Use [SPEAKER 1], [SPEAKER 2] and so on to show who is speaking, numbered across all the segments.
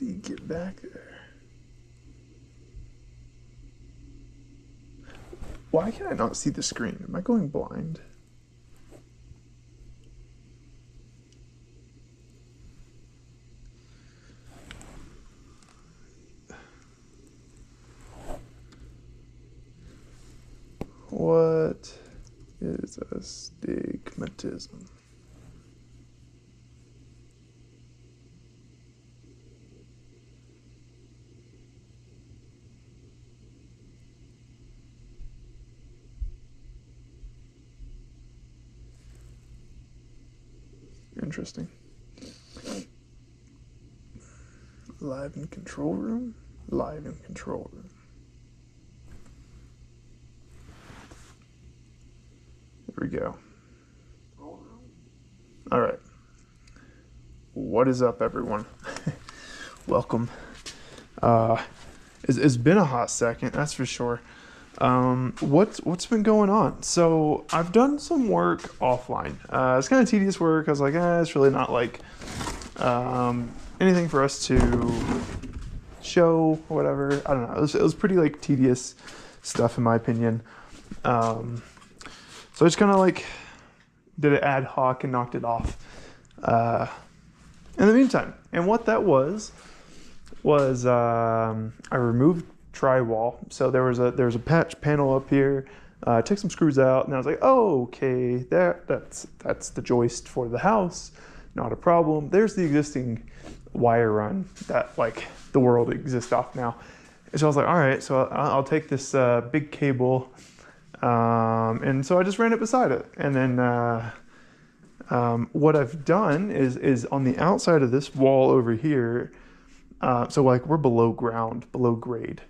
[SPEAKER 1] do you get back there? Why can I not see the screen? Am I going blind? What is astigmatism? Interesting. Live in control room? Live in control room. There we go. All right. What is up, everyone? Welcome. It's been a hot second, that's for sure. What's been going on? So I've done some work offline. It's kind of tedious work. I was like, it's really not like anything for us to show or whatever. I don't know. It was pretty like tedious stuff in my opinion. So I just kind of like did it ad hoc and knocked it off in the meantime. And what that was I removed drywall. So there was a patch panel up here. Took some screws out, and I was like, oh, okay, that's the joist for the house. Not a problem. There's the existing wire run that like the world exists off now. And so I was like, all right, so I'll take this big cable. And so I just ran it beside it. And then what I've done is on the outside of this wall over here, so like we're below ground, below grade.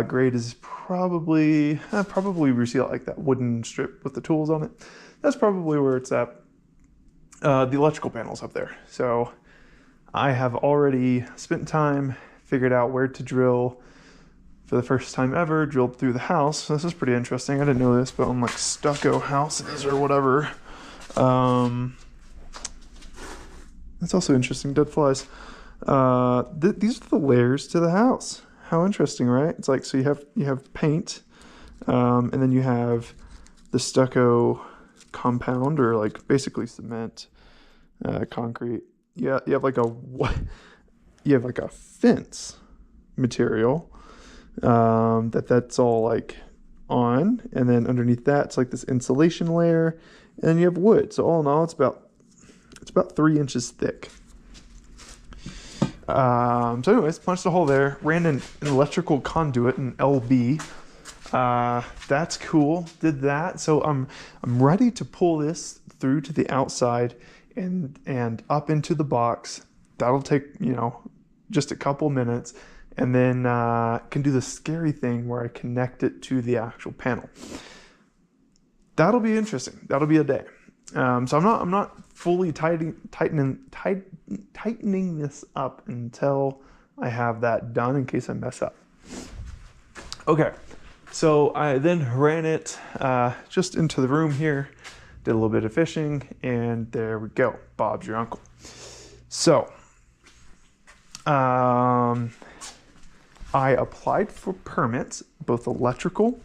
[SPEAKER 1] Grade is probably we see like that wooden strip with the tools on it. That's probably where it's at. The electrical panel's up there. So I have already spent time, figured out where to drill. For the first time ever, drilled through the house. This is pretty interesting. I didn't know this, but on like stucco houses or whatever. That's also interesting. Dead flies. These are the layers to the house. How interesting, right? It's like, so you have paint, and then you have the stucco compound, or like basically cement, concrete. Yeah, you have like a fence material. That's all like on, and then underneath that it's like this insulation layer, and then you have wood. So all in all, it's about 3 inches thick. So anyways, punched a hole there, ran an electrical conduit, an LB. That's cool. Did that. So I'm ready to pull this through to the outside and up into the box. That'll take, just a couple minutes. And then can do the scary thing where I connect it to the actual panel. That'll be interesting. That'll be a day. So I'm not fully tightening this up until I have that done, in case I mess up. Okay, so I then ran it just into the room here, did a little bit of fishing, and there we go. Bob's your uncle. So I applied for permits, both electrical,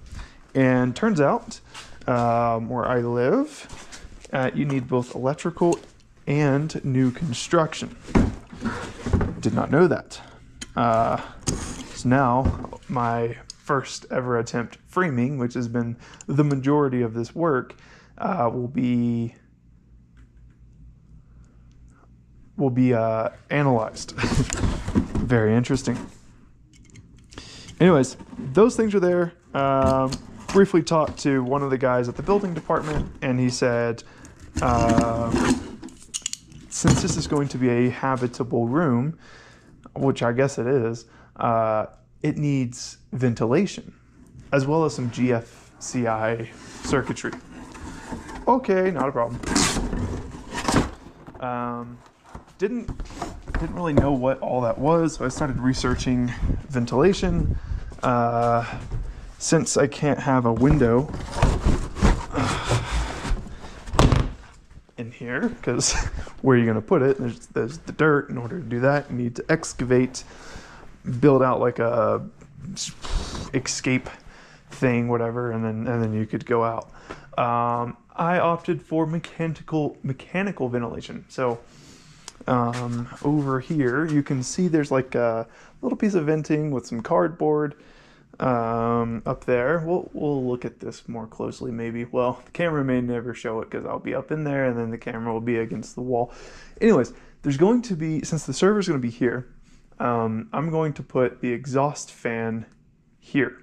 [SPEAKER 1] and turns out where I live, you need both electrical and new construction. Did not know that. So now my first ever attempt framing, which has been the majority of this work, will be analyzed. Very interesting. Anyways, those things are there. Briefly talked to one of the guys at the building department, and he said, since this is going to be a habitable room, which I guess it is, it needs ventilation, as well as some GFCI circuitry. Okay, not a problem. Didn't really know what all that was, so I started researching ventilation. Since I can't have a window in here, here because where are you going to put it? There's the dirt. In order to do that, you need to excavate, build out like a escape thing, whatever, and then you could go out. I opted for mechanical ventilation. So over here you can see there's like a little piece of venting with some cardboard up there. We'll look at this more closely maybe. Well, the camera may never show it because I'll be up in there and then the camera will be against the wall. Anyways, there's going to be, since the server's going to be here, I'm going to put the exhaust fan here.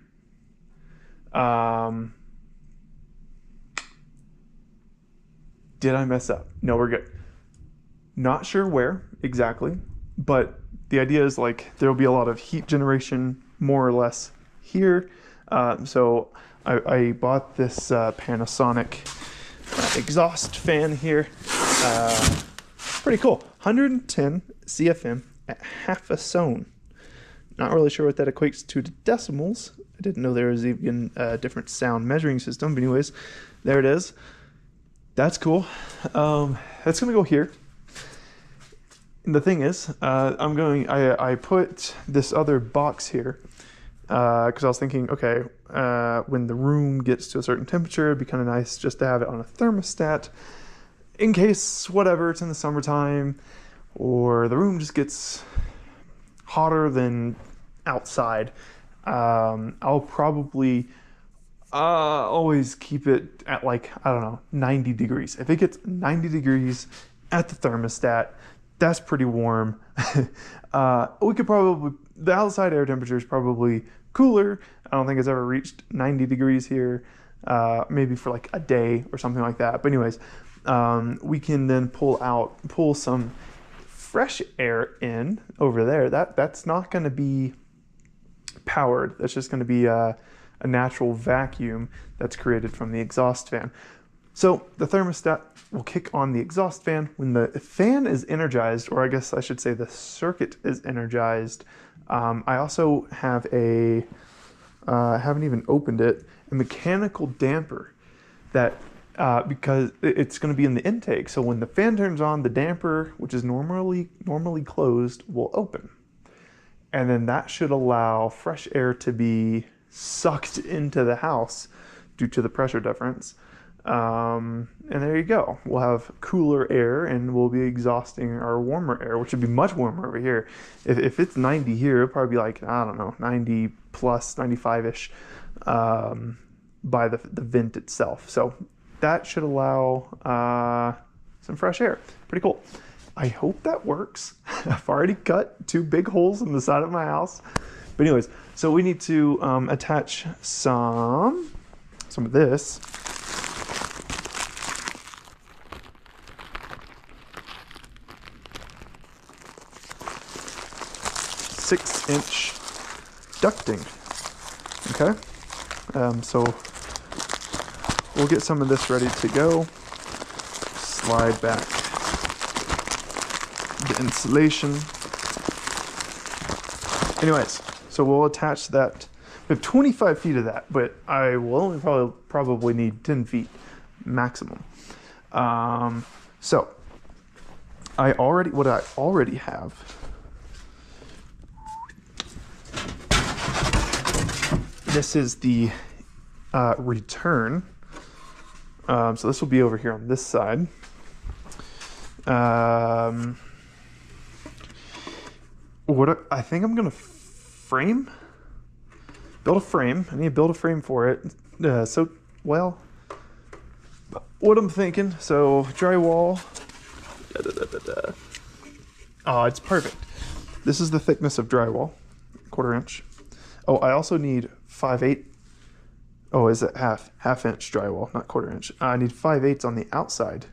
[SPEAKER 1] Did I mess up? No, we're good. Not sure where exactly, but the idea is like there'll be a lot of heat generation more or less here. So I bought this Panasonic exhaust fan here. Pretty cool. 110 CFM at half a zone. Not really sure what that equates to decimals. I didn't know there was even a different sound measuring system. But anyways, there it is. That's cool. That's gonna go here. And the thing is, I put this other box here because I was thinking, okay, when the room gets to a certain temperature, it'd be kind of nice just to have it on a thermostat in case, whatever, it's in the summertime or the room just gets hotter than outside. I'll probably always keep it at like, I don't know, 90 degrees. If it gets 90 degrees at the thermostat, that's pretty warm. We could probably, the outside air temperature is probably cooler. I don't think it's ever reached 90 degrees here, maybe for like a day or something like that. But anyways, we can then pull some fresh air in over there. That's not going to be powered. That's just going to be a natural vacuum that's created from the exhaust fan. So the thermostat will kick on the exhaust fan when the fan is energized, or I guess I should say the circuit is energized. I also have I haven't even opened it, a mechanical damper that because it's going to be in the intake. So when the fan turns on, the damper, which is normally closed, will open. And then that should allow fresh air to be sucked into the house due to the pressure difference. And there you go. We'll have cooler air and we'll be exhausting our warmer air, which would be much warmer over here. If it's 90 here, it'll probably be like, I don't know, 90 plus, 95-ish by the vent itself. So that should allow some fresh air. Pretty cool. I hope that works. I've already cut 2 big holes in the side of my house. But anyways, so we need to attach some of this. Six-inch ducting. Okay, so we'll get some of this ready to go. Slide back the insulation. Anyways, so we'll attach that. We have 25 feet of that, but I will only probably need 10 feet maximum. So what I already have. This is the return. So this will be over here on this side. I think I'm gonna build a frame. I need to build a frame for it. What I'm thinking. So drywall. Oh, it's perfect. This is the thickness of drywall, 1/4 inch. Oh, I also need 5/8. Oh, is it half inch drywall, not 1/4 inch? I need 5/8 on the outside.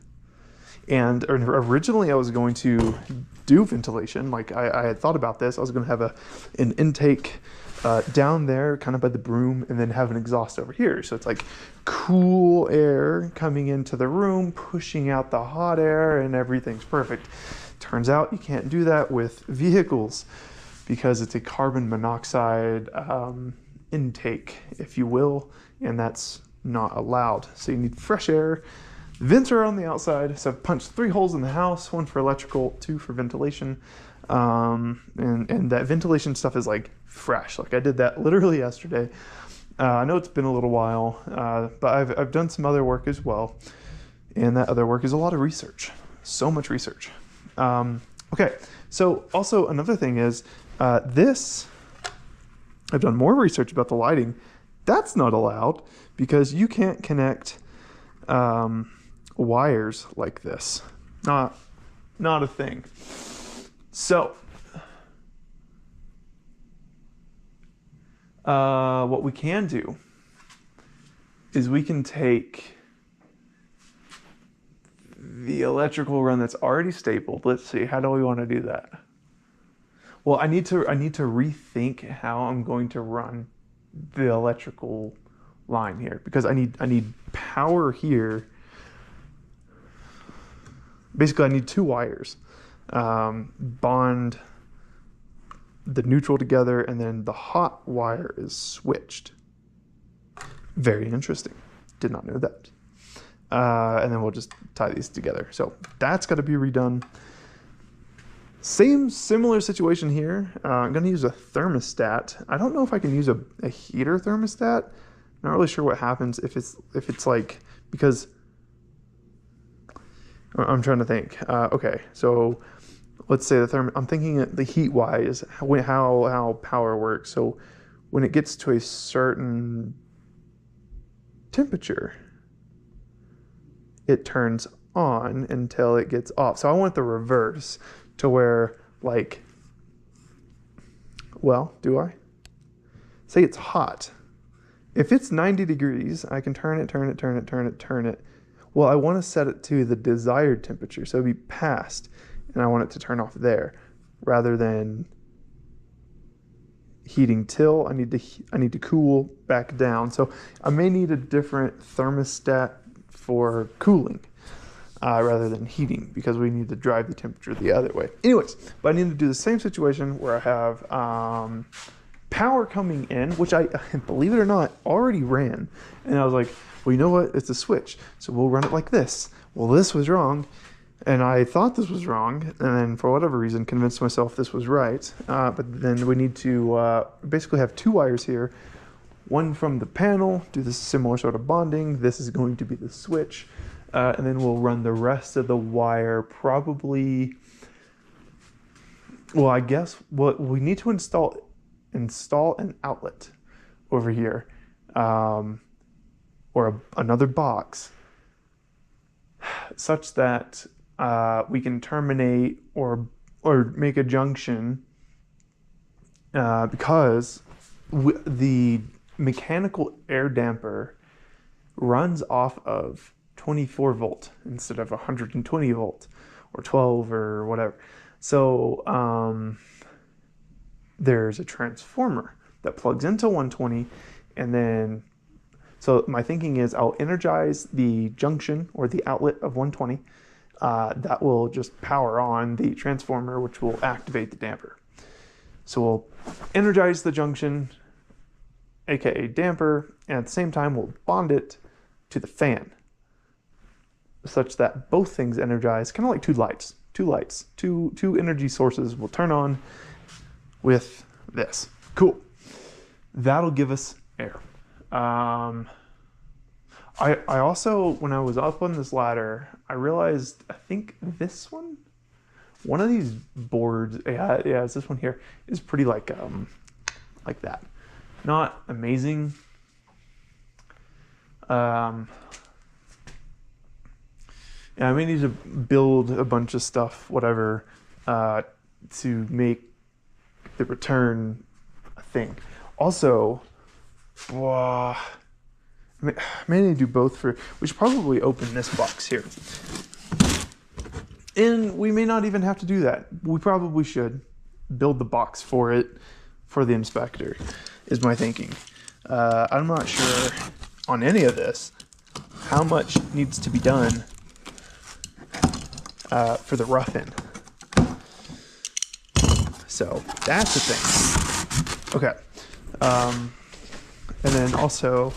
[SPEAKER 1] And originally I was going to do ventilation. Like I had thought about this. I was going to have an intake down there, kind of by the broom, and then have an exhaust over here. So it's like cool air coming into the room, pushing out the hot air, and everything's perfect. Turns out you can't do that with vehicles because it's a carbon monoxide intake, if you will, and that's not allowed. So you need fresh air. Vents are on the outside, so I've punched 3 holes in the house, 1 for electrical, 2 for ventilation. And that ventilation stuff is like fresh. Like I did that literally yesterday. I know it's been a little while, but I've done some other work as well. And that other work is a lot of research. So much research. Okay, so also another thing is this, I've done more research about the lighting. That's not allowed because you can't connect wires like this. Not a thing. So, what we can do is we can take the electrical run that's already stapled. Let's see, how do we want to do that? Well, I need to rethink how I'm going to run the electrical line here because I need power here. Basically, I need 2 wires. Bond the neutral together, and then the hot wire is switched. Very interesting. Did not know that. And then we'll just tie these together. So that's got to be redone. Similar situation here. I'm going to use a thermostat. I don't know if I can use a heater thermostat. Not really sure what happens if it's like, because I'm trying to think. Okay, so let's say I'm thinking the heat wise, how power works. So when it gets to a certain temperature, it turns on until it gets off. So I want the reverse to where, like, well, do I? Say it's hot. If it's 90 degrees, I can turn it. Well, I want to set it to the desired temperature. So it'd be past, and I want it to turn off there rather than heating till I need to cool back down. So I may need a different thermostat for cooling rather than heating because we need to drive the temperature the other way. Anyways, but I need to do the same situation where I have power coming in, which I, believe it or not, already ran. And I was like, well, you know what? It's a switch. So we'll run it like this. Well, this was wrong. And I thought this was wrong. And then for whatever reason, convinced myself this was right. But then we need to basically have 2 wires here. One from the panel, do this similar sort of bonding. This is going to be the switch. And then we'll run the rest of the wire probably, well, I guess what we need to install an outlet over here, or another box, such that we can terminate or make a junction, because the mechanical air damper runs off of 24 volt instead of 120 volt or 12 or whatever. So there's a transformer that plugs into 120, and then, so my thinking is I'll energize the junction or the outlet of 120. That will just power on the transformer, which will activate the damper. So we'll energize the junction, aka damper, and at the same time we'll bond it to the fan, such that both things energize, kind of like two energy sources will turn on with this. Cool. That'll give us air. I also, when I was up on this ladder, I realized, I think this one of these boards, yeah, it's this one here, is pretty like that. Not amazing. Yeah, I may need to build a bunch of stuff, whatever, to make the return a thing. Also, I may need to do both we should probably open this box here. And we may not even have to do that. We probably should build the box for it, for the inspector, is my thinking. I'm not sure on any of this how much needs to be done for the rough-in. So that's the thing. Okay. And then also,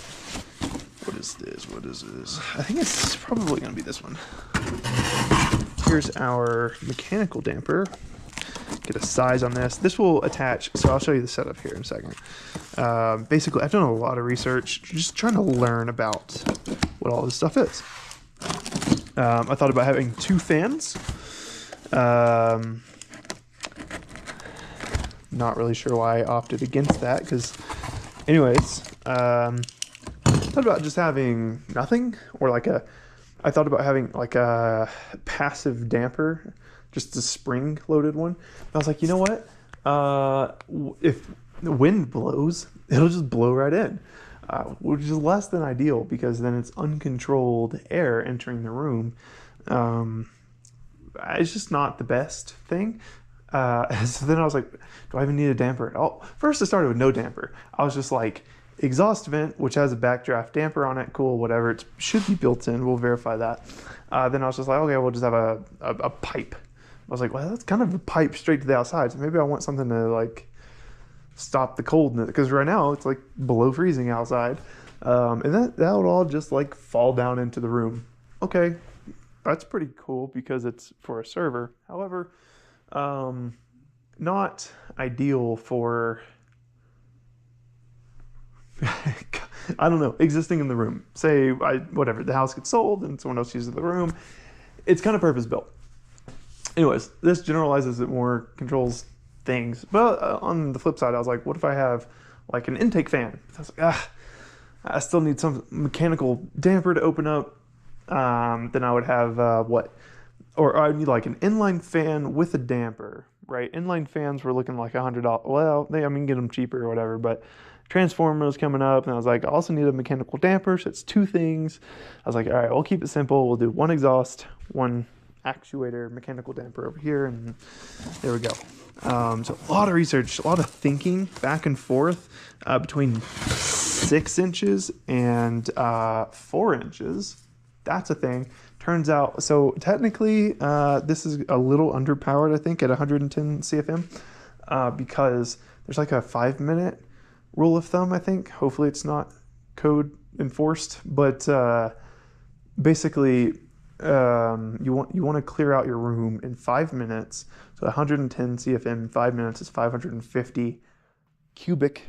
[SPEAKER 1] What is this? What is this? I think it's probably going to be this one. Here's our mechanical damper. Get a size on this. This will attach, so I'll show you the setup here in a second. Basically, I've done a lot of research, just trying to learn about what all this stuff is. I thought about having 2 fans. Not really sure why I opted against that, because anyways, thought about just having nothing, or like I thought about having like a passive damper, just a spring loaded one. I was like, you know what? If the wind blows, it'll just blow right in, which is less than ideal, because then it's uncontrolled air entering the room. It's just not the best thing. So then I was like, do I even need a damper at all? First I started with no damper. I was just like, exhaust vent, which has a backdraft damper on it, cool, whatever. It should be built in, we'll verify that. Then I was just like, okay, we'll just have a pipe. I was like, well, that's kind of a pipe straight to the outside, so maybe I want something to like stop the coldness, because right now it's like below freezing outside. And that would all just like fall down into the room. Okay, that's pretty cool because it's for a server. However, not ideal for I don't know, existing in the room. Say whatever, the house gets sold and someone else uses the room. It's kind of purpose built. Anyways, this generalizes it more, controls things. But on the flip side, I was like, what if I have like an intake fan? I was like, I still need some mechanical damper to open up. Then I would have or I would need like an inline fan with a damper, right? Inline fans were looking like $100. Well, I mean, get them cheaper or whatever, but transformer was coming up, and I was like, I also need a mechanical damper, so it's 2 things. I was like, all right, we'll keep it simple. We'll do 1 exhaust, 1 actuator, mechanical damper over here, and there we go. So a lot of research, a lot of thinking back and forth between 6 inches and 4 inches. That's a thing. Turns out, so technically this is a little underpowered, I think, at 110 CFM because there's like a 5-minute rule of thumb, I think. Hopefully it's not code enforced, but basically you want to clear out your room in 5 minutes. So 110 CFM in 5 minutes is 550 cubic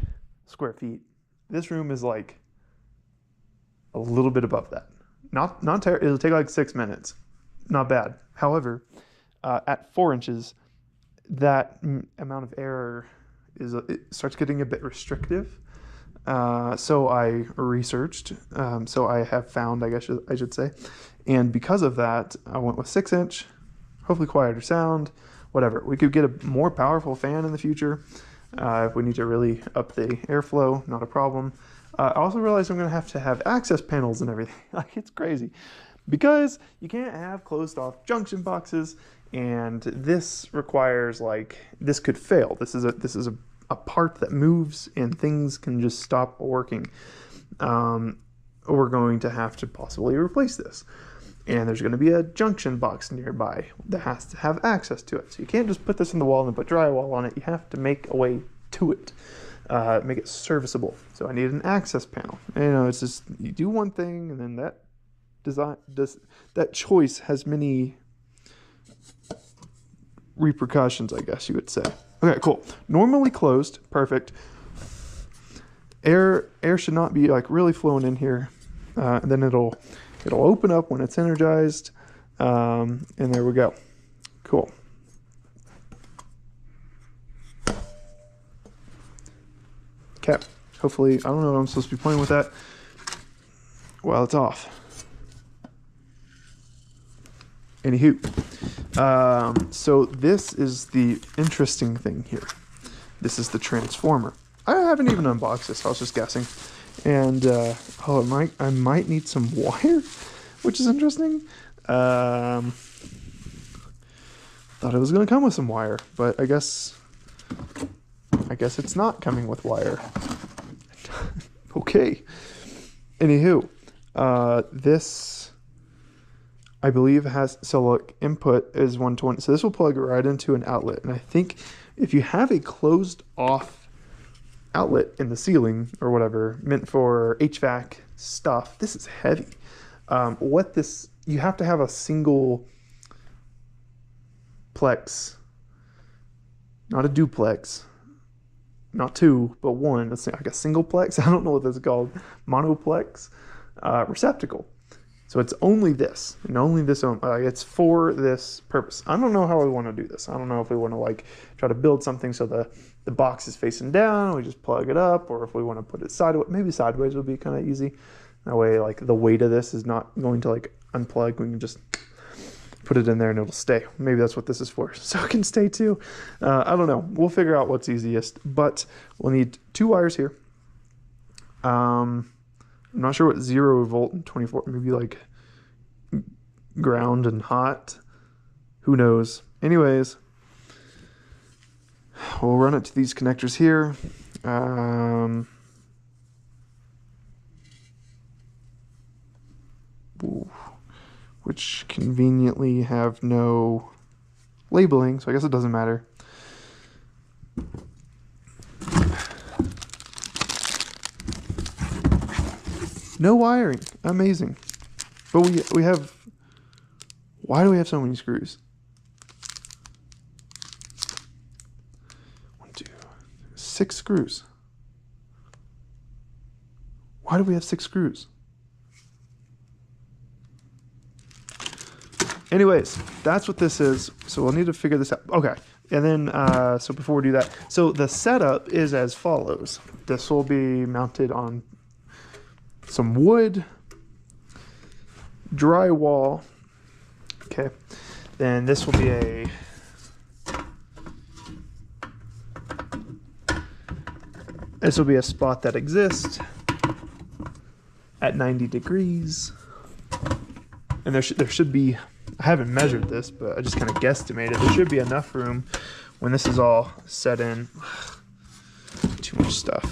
[SPEAKER 1] square feet. This room is like a little bit above that. Not terrible. It'll take like 6 minutes. Not bad. However, at 4 inches, that amount of air it starts getting a bit restrictive. So I researched. So I have found, I guess I should say, and because of that, I went with 6 inch. Hopefully quieter sound. Whatever. We could get a more powerful fan in the future if we need to really up the airflow. Not a problem. I also realized I'm going to have access panels and everything. Like, it's crazy. Because you can't have closed off junction boxes, and this requires, like, this could fail. This is a part that moves and things can just stop working. We're going to have to possibly replace this. And there's going to be a junction box nearby that has to have access to it. So you can't just put this in the wall and put drywall on it. You have to make a way to it. Make it serviceable. So I need an access panel. And, it's just, you do one thing, and then that choice has many repercussions, I guess you would say. Okay, cool. Normally closed, perfect. Air should not be like really flowing in here. And then it'll open up when it's energized. And there we go. Cool. Okay, hopefully, I don't know what I'm supposed to be playing with that. Well, it's off. Anywho, so this is the interesting thing here. This is the transformer. I haven't even unboxed this, I was just guessing. And, I might need some wire, which is interesting. Thought it was going to come with some wire, but I guess it's not coming with wire. Okay. Anywho, this, I believe, has, so look, input is 120. So this will plug right into an outlet. And I think if you have a closed off outlet in the ceiling or whatever, meant for HVAC stuff. This is heavy. You have to have a single plex, not a duplex, not two, but one. It's like a single plex. I don't know what that's called. Monoplex receptacle. So it's only this, and only this. It's for this purpose. I don't know how we want to do this. I don't know if we want to like try to build something so the box is facing down, we just plug it up, or if we want to put it sideways. Maybe sideways would be kind of easy. That way, like the weight of this is not going to like unplug. We can just put it in there and it'll stay. Maybe that's what this is for. So it can stay too. I don't know. We'll figure out what's easiest, but we'll need 2 wires here. I'm not sure what 0 volt and 24, maybe like ground and hot. Who knows? Anyways, we'll run it to these connectors here. Which conveniently have no labeling, so I guess it doesn't matter. No wiring, amazing. But we have, why do we have so many screws? 1, 2, 6 screws. Why do we have 6 screws? Anyways, that's what this is. So we'll need to figure this out. Okay. And then, so before we do that, so the setup is as follows. This will be mounted on some wood, drywall. Okay. Then this will be a spot that exists at 90 degrees. And there should be, I haven't measured this, but I just kind of guesstimated. There should be enough room when this is all set in. Too much stuff.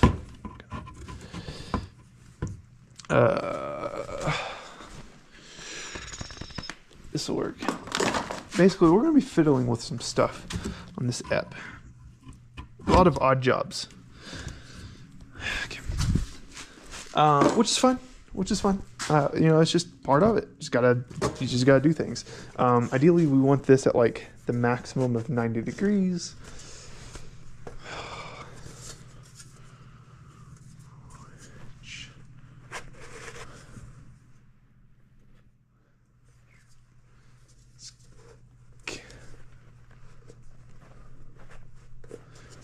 [SPEAKER 1] This will work. Basically, we're going to be fiddling with some stuff on this app. A lot of odd jobs. Okay. Which is fun. It's just part of it. You just gotta do things. Ideally, we want this at like the maximum of 90 degrees.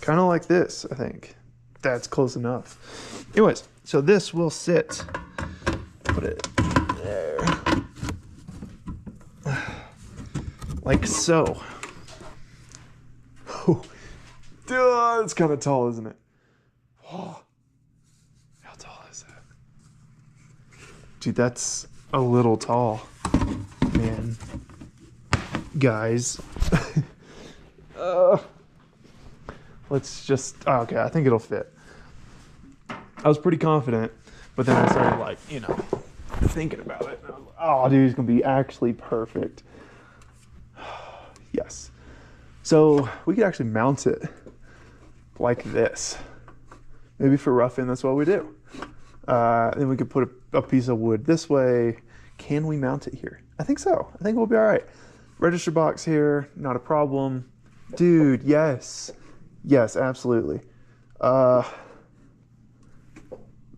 [SPEAKER 1] Kind of like this, I think. That's close enough. Anyways, so this will sit. Put it there. Like so. Oh, dude, it's kind of tall, isn't it? Oh, how tall is that? Dude, that's a little tall. Man. Guys. Let's just, okay, I think it'll fit. I was pretty confident, but then I started like, thinking about it. And I was like, oh, dude, it's gonna be actually perfect. Yes. So we could actually mount it like this. Maybe for roughing, that's what we do. Then we could put a piece of wood this way. Can we mount it here? I think so. I think we'll be all right. Register box here, not a problem. Dude, yes. Yes, absolutely. The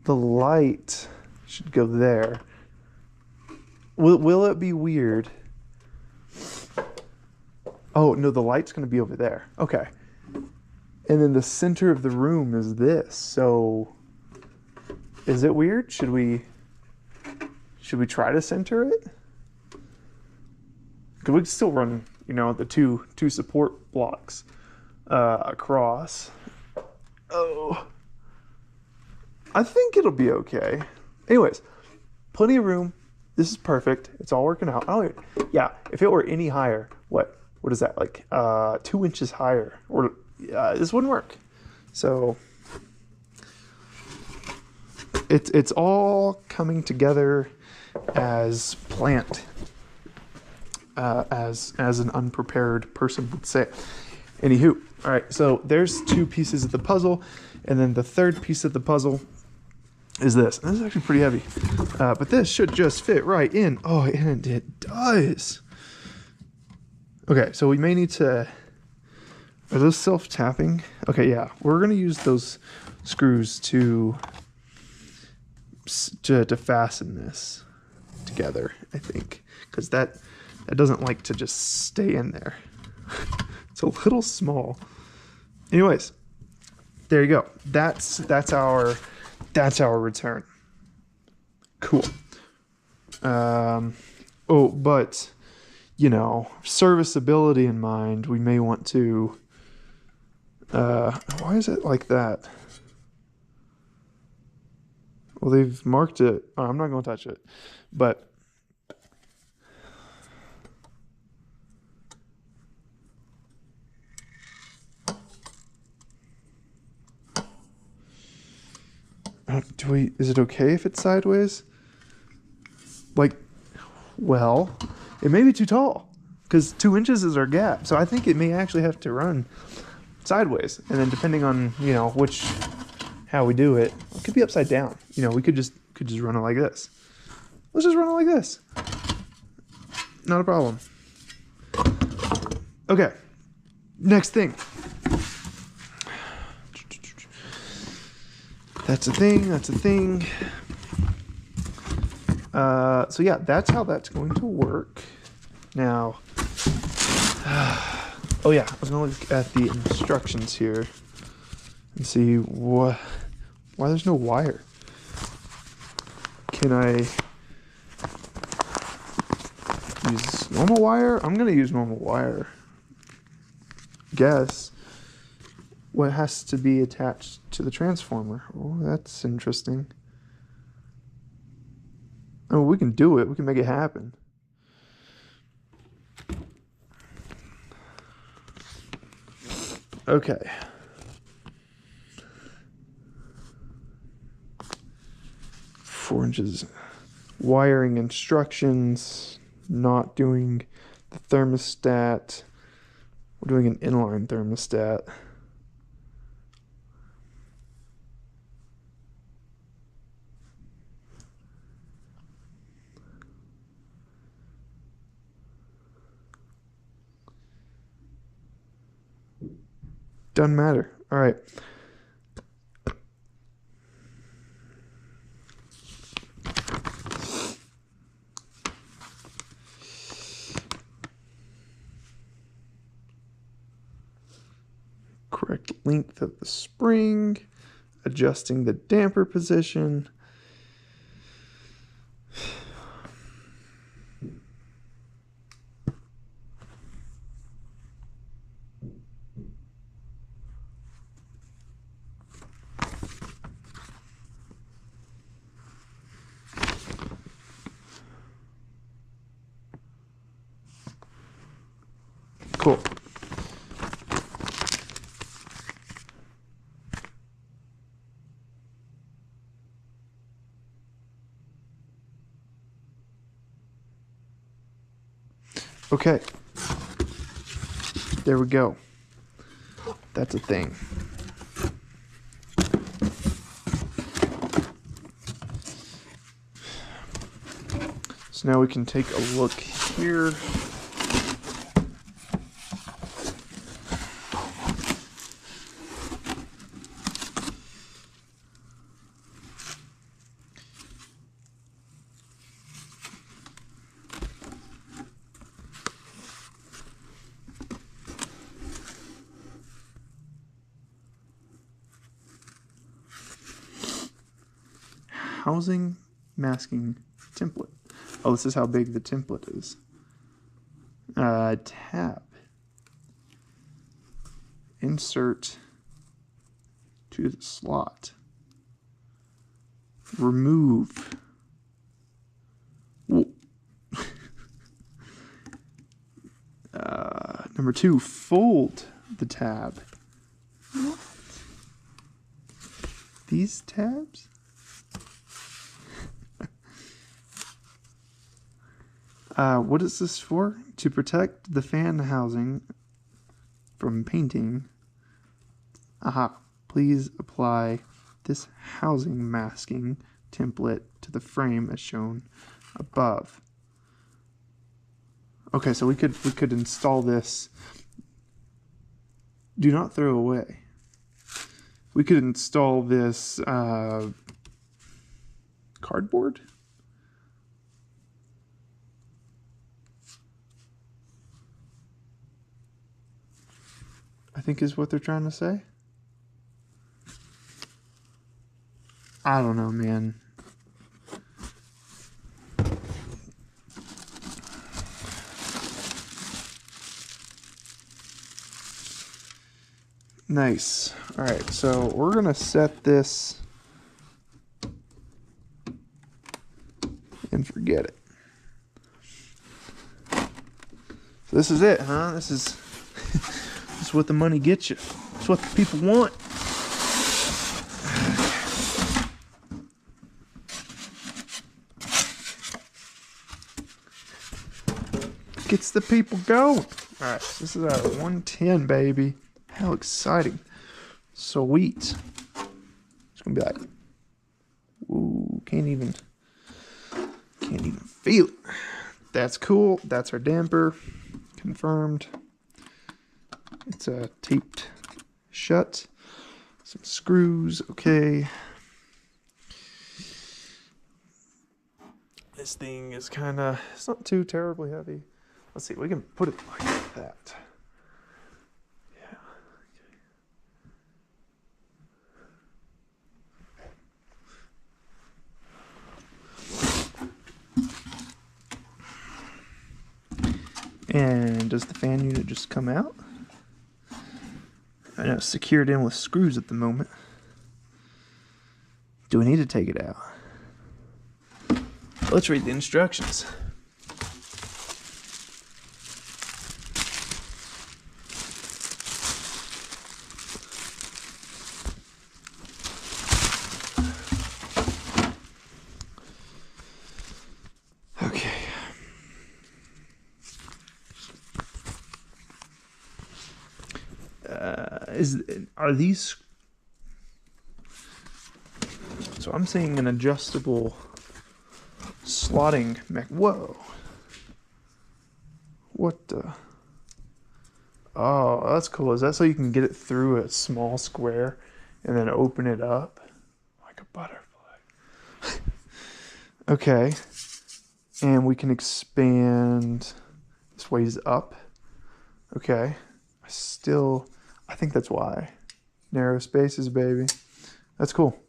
[SPEAKER 1] light should go there. Will it be weird? Oh, no, the light's going to be over there. Okay. And then the center of the room is this. So is it weird? Should we try to center it? Because we can still run, the two support blocks across. Oh, I think it'll be okay. Anyways, plenty of room. This is perfect. It's all working out. Yeah, if it were any higher, what is that, like 2 inches higher, or this wouldn't work. So it's all coming together as planned, as an unprepared person would say. Anywho, all right, so there's 2 pieces of the puzzle, and then the third piece of the puzzle is this. And this is actually pretty heavy. But this should just fit right in. Oh, and it does. Okay, so we may need to... Are those self-tapping? Okay, yeah. We're going to use those screws to fasten this together, I think. Because that doesn't like to just stay in there. It's a little small. Anyways, there you go. That's our return. Cool. Oh, but you know, serviceability in mind, we may want to. Why is it like that? Well, they've marked it. Oh, I'm not going to touch it, but. Is it okay if it's sideways? Like, well, it may be too tall because 2 inches is our gap. So I think it may actually have to run sideways. And then depending on, you know, how we do it, it could be upside down. You know, we could just run it like this. Let's just run it like this. Not a problem. Okay. Next thing. That's a thing. That's a thing. So yeah, that's how that's going to work. Now, oh yeah, I was going to look at the instructions here and see why there's no wire. Can I use normal wire? I'm going to use normal wire. Guess. What has to be attached to the transformer? Oh, that's interesting. Oh, we can do it. We can make it happen. Okay. Four inches. Wiring instructions. Not doing the thermostat. We're doing an inline thermostat. Doesn't matter. All right. Correct length of the spring. Adjusting the damper position. Cool. Okay. There we go. That's a thing. So now we can take a look here. Housing masking template. Oh, this is how big the template is. Tab. Insert to the slot. Remove. Number 2, fold the tab. What? These tabs? What is this for? To protect the fan housing from painting. Aha. Please apply this housing masking template to the frame as shown above. Okay, so we could install this. Do not throw away. We could install this cardboard. I think is what they're trying to say. I don't know, man. Nice. All right, so we're gonna set this and forget it. So this is it, huh? This is what the money gets you. It's what the people want. Gets the people going. All right, so this is our 110, baby. How exciting. Sweet. It's gonna be like, ooh, can't even feel it. That's cool. That's our damper. Confirmed. It's taped shut. Some screws, okay. This thing is it's not too terribly heavy. Let's see, we can put it like that. Yeah. Okay. And does the fan unit just come out? I know it's secured in with screws at the moment. Do we need to take it out? Let's read the instructions. Okay. Are these? So I'm seeing an adjustable slotting whoa. What the? Oh, that's cool. Is that so you can get it through a small square and then open it up like a butterfly? Okay. And we can expand. This ways up. Okay. I think that's why. Narrow spaces, baby. That's cool.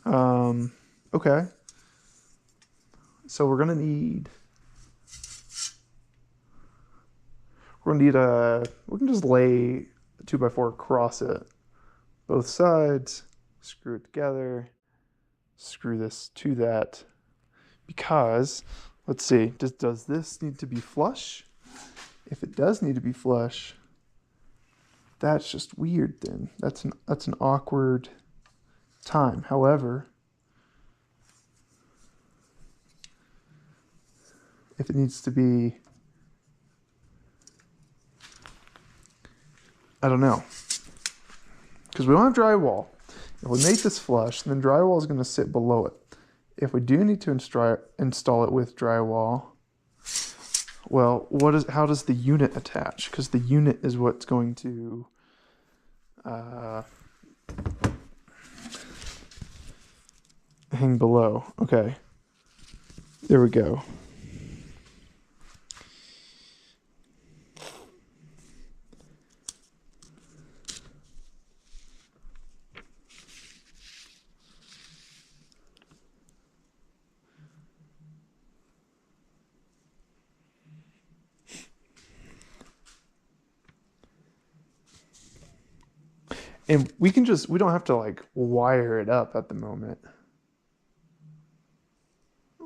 [SPEAKER 1] Okay. So we're gonna need we can just lay a 2x4 across it. Both sides, screw it together, screw this to that. Because, let's see, does this need to be flush? If it does need to be flush, that's just weird then. That's an awkward time. However, if it needs to be, I don't know. Because we don't have drywall. If we make this flush, then drywall is going to sit below it. If we do need to install it with drywall, well, how does the unit attach? Because the unit is what's going to hang below. Okay. There we go. And we don't have to like wire it up at the moment.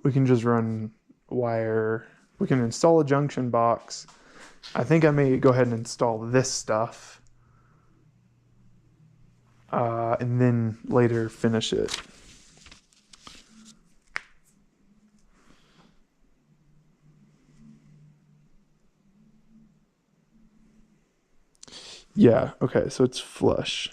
[SPEAKER 1] We can just run wire. We can install a junction box. I think I may go ahead and install this stuff. And then later finish it. Yeah, okay, so it's flush.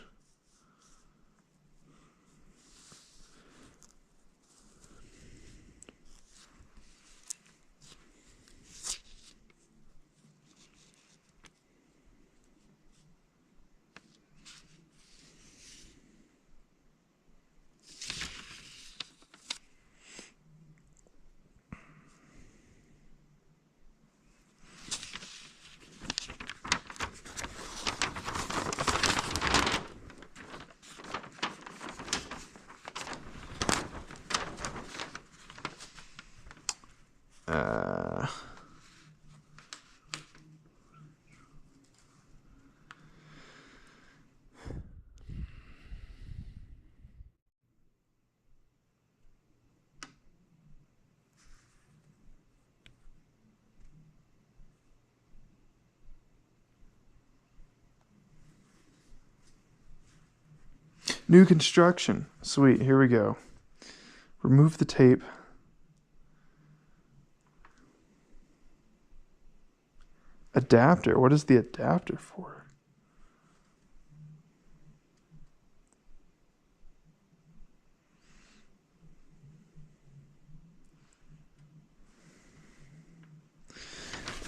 [SPEAKER 1] Uh, New construction. Sweet, here we go. Remove the tape. Adapter. What is the adapter for?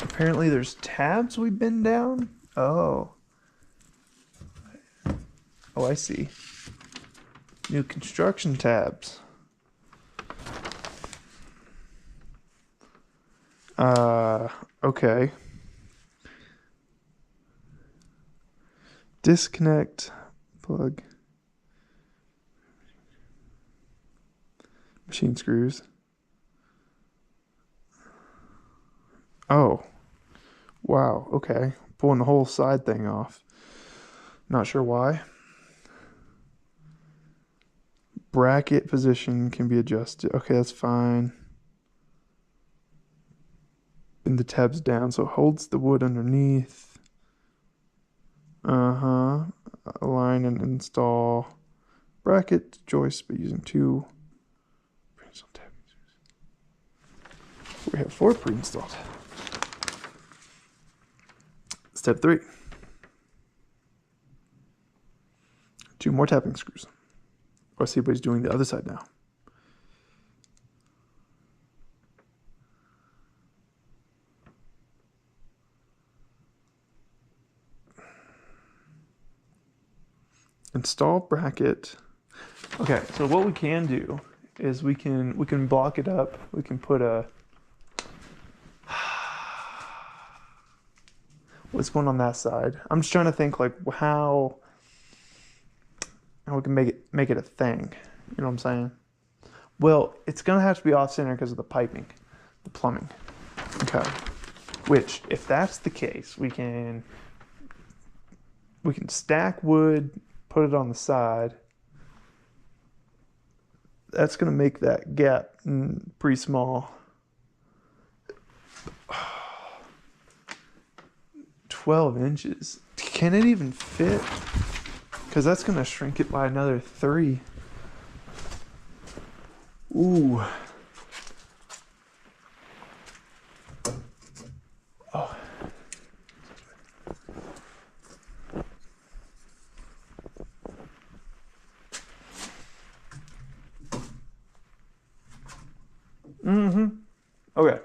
[SPEAKER 1] Apparently there's tabs we've been down. Oh. Oh, I see. New construction tabs. Okay. Disconnect, plug, machine screws. Oh, wow, okay. Pulling the whole side thing off. Not sure why. Bracket position can be adjusted. Okay, that's fine. And the tab's down, so it holds the wood underneath. Align and install bracket joist by using 2 pre-installed tabs. We have 4 pre-installed. Step 3. 2 more tapping screws. Let's see what he's doing the other side now. Install bracket. Okay, so what we can do is we can block it up. We can put a what's going on that side. I'm just trying to think like how we can make it a thing. You know what I'm saying? Well, it's gonna have to be off center because of the piping, the plumbing. Okay. Which, if that's the case, we can stack wood, put it on the side. That's going to make that gap pretty small. 12 inches. Can it even fit? Because that's going to shrink it by another 3. Ooh. Oh. Okay.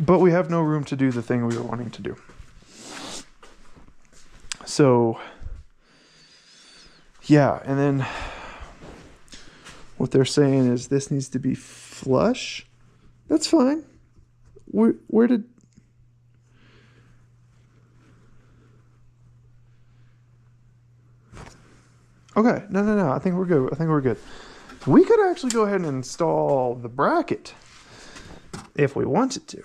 [SPEAKER 1] But we have no room to do the thing we were wanting to do. So, yeah, and then what they're saying is this needs to be flush. That's fine. Where did... Okay, no. I think we're good. We could actually go ahead and install the bracket if we wanted to.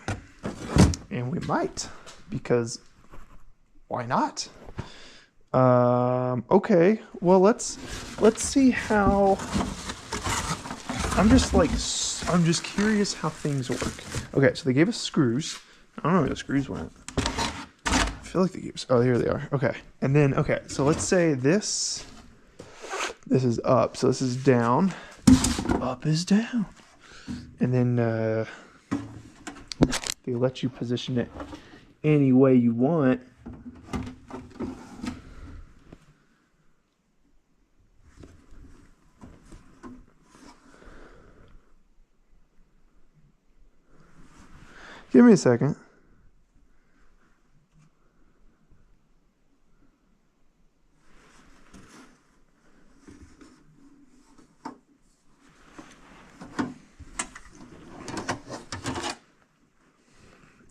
[SPEAKER 1] And we might, because why not? Okay, well, let's see how... I'm just curious how things work. Okay, so they gave us screws. I don't know where the screws went. I feel like they gave us... Oh, here they are. Okay, and then, okay, so let's say this is up, so this is down. Up is down. And then they let you position it any way you want. Give me a second.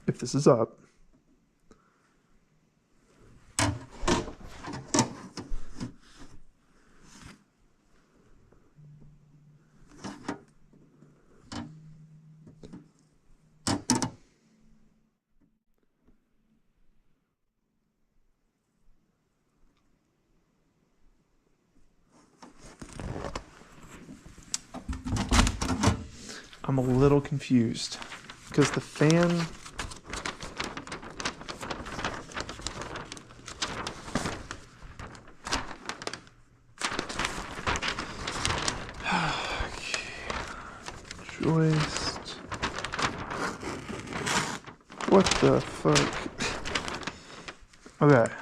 [SPEAKER 1] If this is up, I'm a little confused because the fan. Joist. What the fuck? Okay.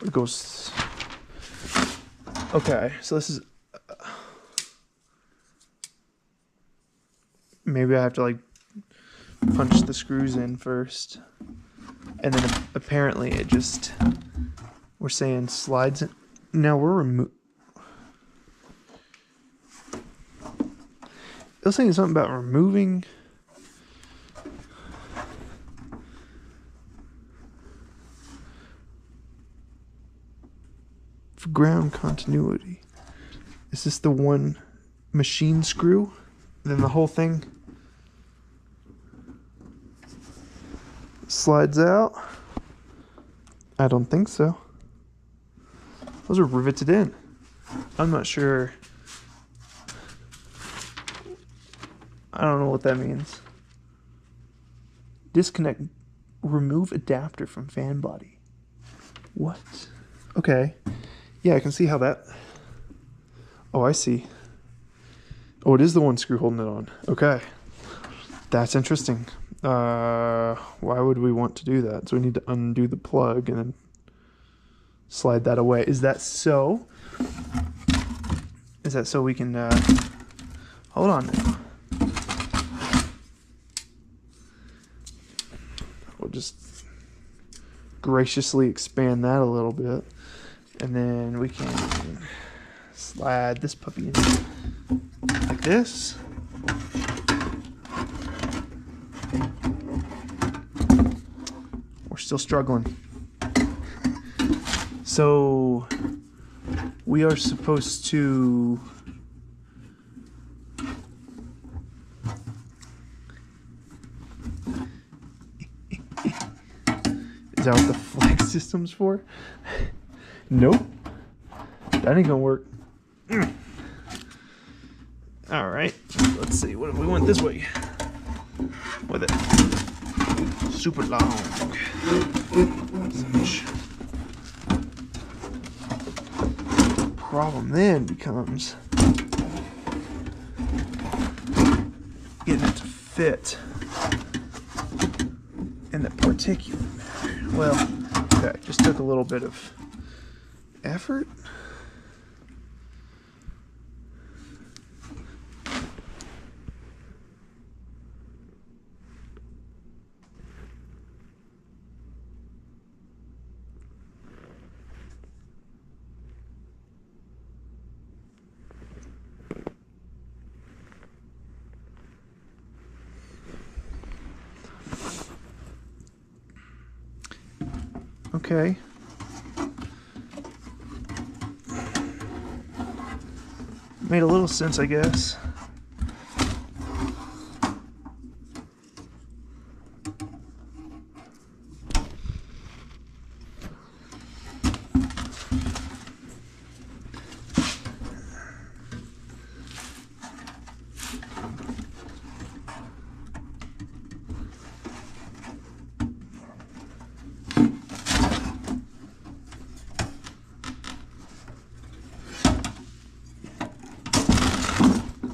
[SPEAKER 1] It goes. Okay, so this is. Maybe I have to like punch the screws in first, and then apparently it just. We're saying slides. Now we're It was saying something about removing. For ground continuity. Is this the one machine screw? Then the whole thing slides out? I don't think so. Those are riveted in. I'm not sure. I don't know what that means. Disconnect. Remove adapter from fan body. What? Okay. Yeah, I can see how that... Oh, I see. Oh, it is the one screw holding it on. Okay. That's interesting. Why would we want to do that? So we need to undo the plug and then slide that away. Is that so? Is that so we can... Hold on now. We'll just graciously expand that a little bit. And then we can slide this puppy in like this. We're still struggling. So we are supposed to Is that what the flex system's for? Nope. That ain't gonna work. Alright. Let's see. What if we went this way? With it. Super long. Problem then becomes getting it to fit in the particulate matter. Well, okay, just took a little bit of effort. Okay. Made a little sense, I guess.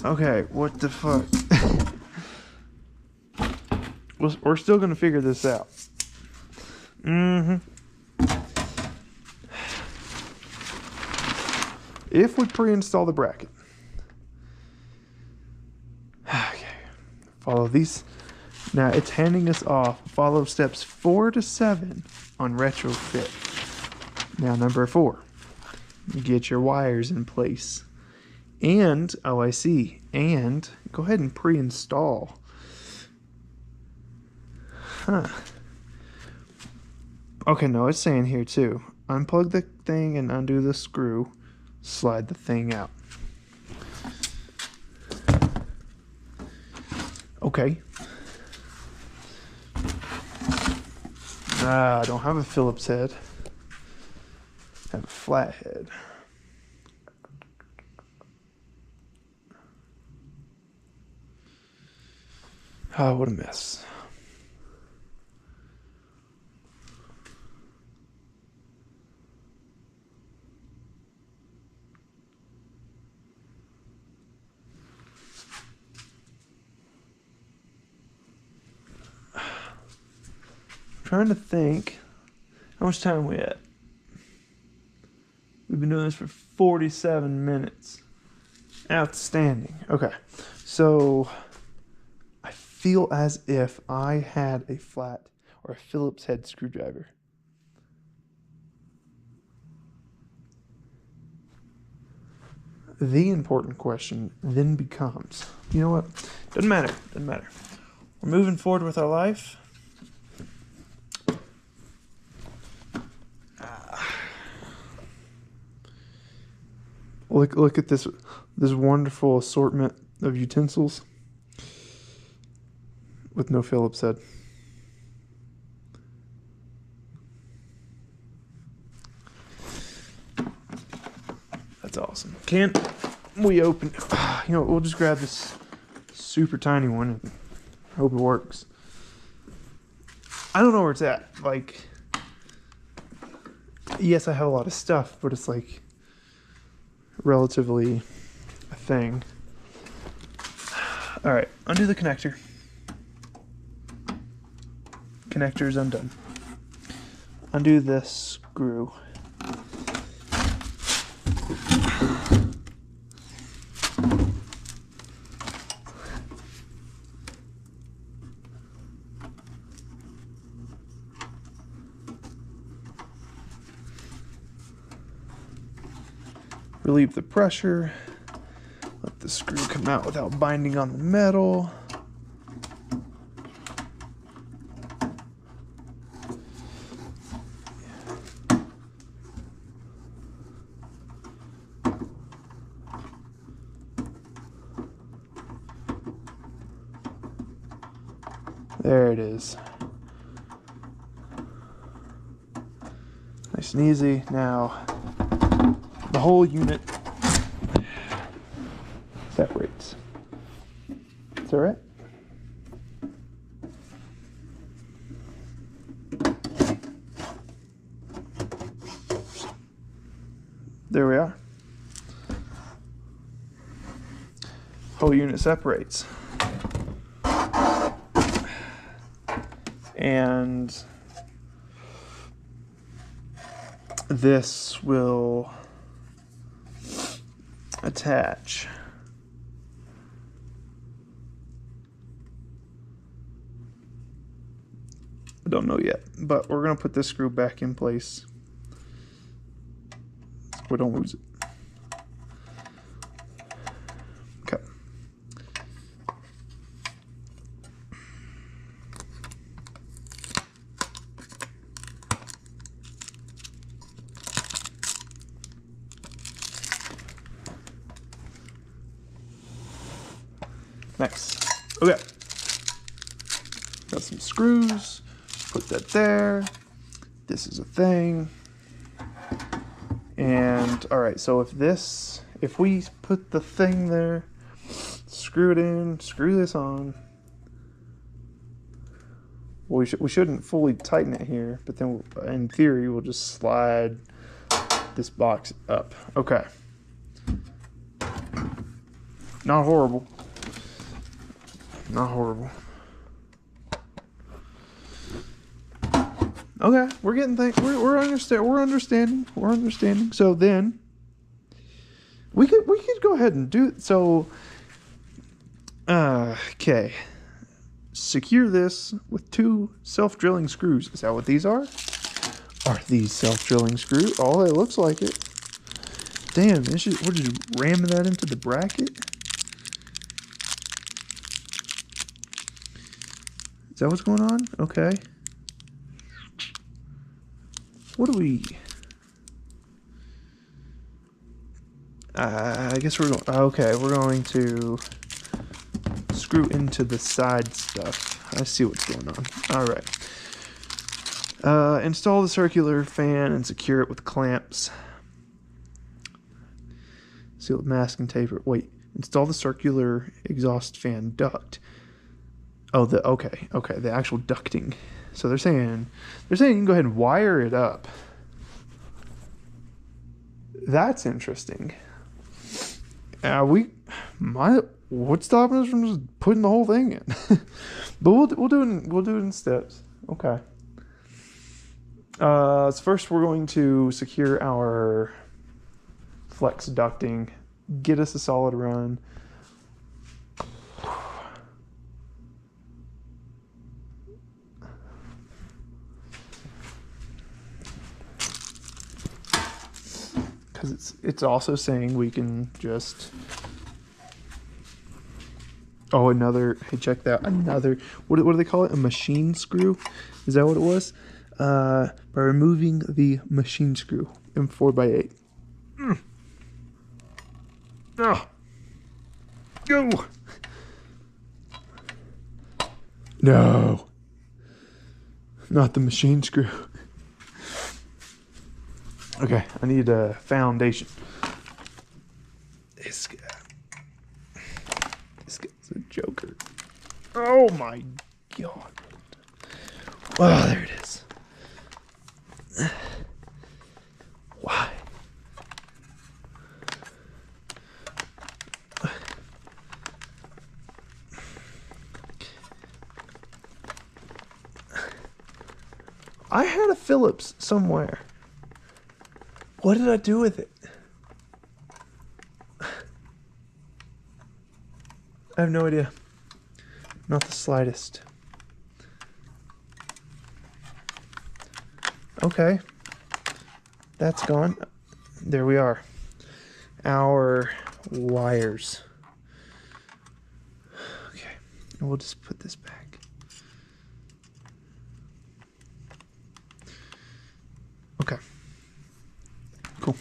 [SPEAKER 1] Okay, what the fuck? We're still gonna figure this out. If we pre-install the bracket. Okay. Follow these. Now it's handing us off. Follow steps 4 to 7 on retrofit. Now number 4. Get your wires in place. And, oh, I see. And go ahead and pre-install. Huh. Okay, no, it's saying here too. Unplug the thing and undo the screw. Slide the thing out. Okay. I don't have a Phillips head. I have a flat head. Oh, what a mess. Trying to think, how much time are we at? We've been doing this for 47 minutes. Outstanding. Okay, so I feel as if I had a flat or a Phillips head screwdriver. The important question then becomes, you know what? Doesn't matter. We're moving forward with our life. Look at this wonderful assortment of utensils with no Phillips head. That's awesome. Can we open? You know, we'll just grab this super tiny one and hope it works. I don't know where it's at. Like, yes, I have a lot of stuff, but it's like relatively a thing. All right, undo the connector. Connector is undone. Undo this screw. Relieve the pressure. Let the screw come out without binding on the metal. There it is. Nice and easy. Now, the whole unit separates. Is that right? There we are. Whole unit separates. And this will attach. I don't know yet, but we're going to put this screw back in place so we don't lose it. Okay. Nice. Okay. Got some screws. Put that there. This is a thing. And all right, so if we put the thing there, screw it in, screw this on. Well, we shouldn't fully tighten it here, but then in theory we'll just slide this box up. Okay. Not horrible. Not horrible. Okay, we're getting things. We're understanding. So then we could go ahead and do it. So okay. Secure this with 2 self-drilling screws. Is that what these are? Are these self-drilling screws? Oh, it looks like it. Damn, we're just ramming that into the bracket. Is that what's going on? Okay. What do we... I guess we're going... Okay, we're going to screw into the side stuff. I see what's going on. All right. Install the circular fan and secure it with clamps. Seal with masking tape. Wait, install the circular exhaust fan duct. Oh, okay, the actual ducting. So they're saying you can go ahead and wire it up. That's interesting. What's stopping us from just putting the whole thing in? But we'll do it in steps. Okay. So first we're going to secure our flex ducting, get us a solid run. Because it's also saying we can just... Oh, hey, check that. What do they call it? A machine screw? Is that what it was? By removing the machine screw in 4x8. Oh. Go! No. Not the machine screw. Okay, I need a foundation. This guy's a joker. Oh my god. Oh, there it is. Why? I had a Phillips somewhere. What did I do with it? I have no idea. Not the slightest. Okay. That's gone. There we are. Our wires. Okay. And we'll just put this back. Okay. Cool.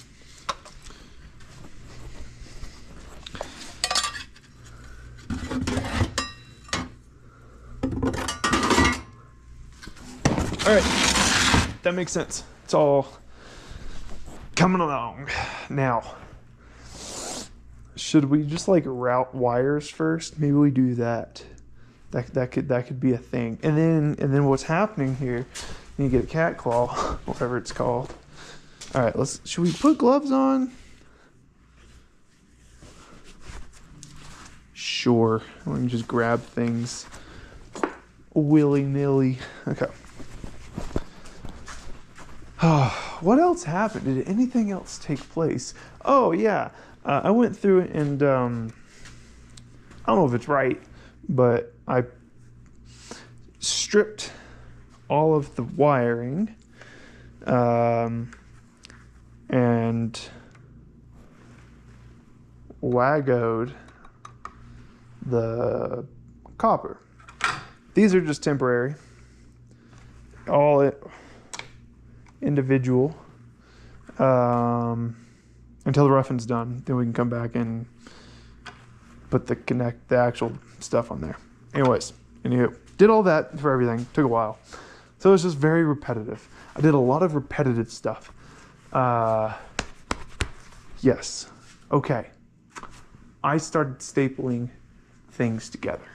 [SPEAKER 1] All right, that makes sense. It's all coming along. Now, should we just like route wires first? Maybe we do that. That could be a thing. And then what's happening here? You get a cat claw, whatever it's called. All right, should we put gloves on? Sure. We can just grab things willy-nilly. Okay. What else happened? Did anything else take place? Oh, yeah. I went through and, I don't know if it's right, but I stripped all of the wiring, and wagoed the copper. These are just temporary. All individual, until the roughing's done. Then we can come back and put the actual stuff on there. Anyways, did all that for everything. Took a while. So it was just very repetitive. I did a lot of repetitive stuff. Yes. Okay. I started stapling things together.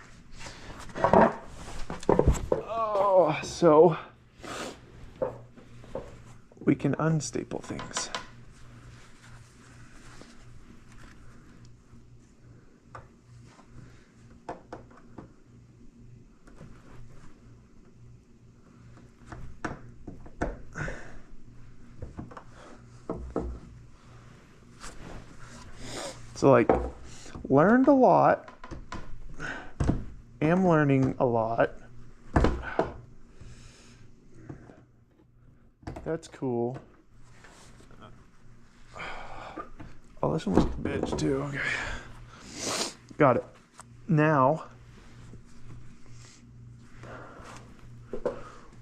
[SPEAKER 1] Oh, so we can unstaple things. So like, learned a lot, am learning a lot. That's cool. Oh, this one was a bitch too, okay. Got it. Now,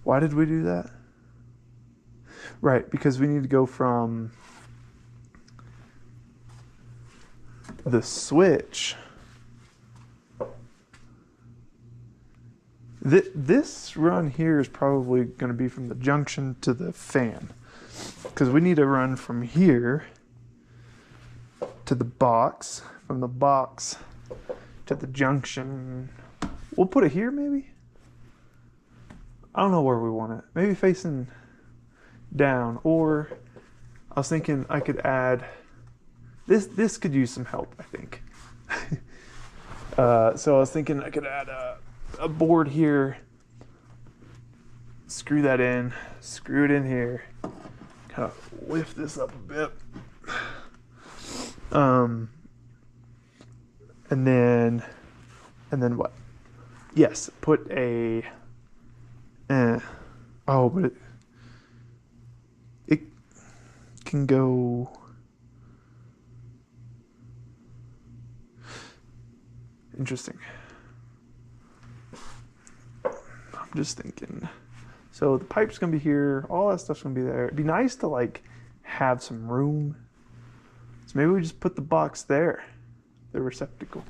[SPEAKER 1] why did we do that? Right, because we need to go from the switch. This run here is probably going to be from the junction to the fan, because we need to run from here to the box, from the box to the junction. We'll put it here maybe? I don't know where we want it. Maybe facing down, or I was thinking I could add this could use some help, I think. So I was thinking I could add a board here, screw that in, screw it in here, kind of lift this up a bit, and then what? Yes, put a oh, but it can go. Interesting. I'm just thinking. So the pipe's gonna be here. All that stuff's gonna be there. It'd be nice to like have some room. So maybe we just put the box there, the receptacle.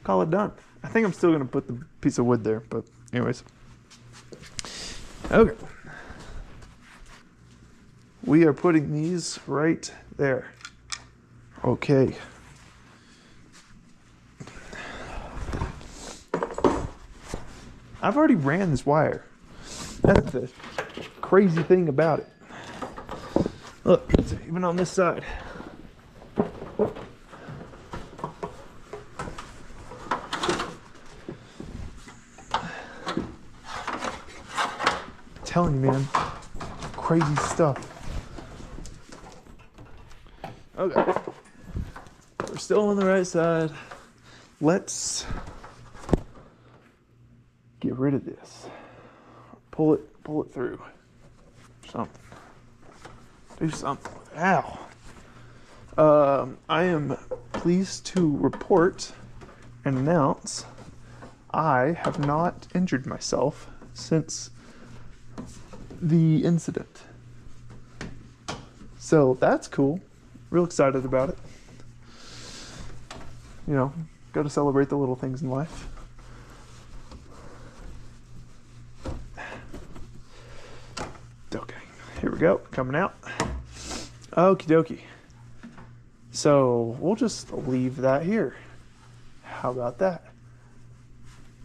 [SPEAKER 1] Call it done. I think I'm still gonna put the piece of wood there, but anyways. Okay. We are putting these right there. Okay. I've already ran this wire. That's the crazy thing about it. Look, it's even on this side. I'm telling you, man, crazy stuff. Okay, we're still on the right side. Let's get rid of this. Pull it through. Something. Do something. Ow. I am pleased to report and announce I have not injured myself since the incident. So that's cool. Real excited about it. You know, got to celebrate the little things in life. Okay, here we go, coming out. Okie dokie. So we'll just leave that here. How about that?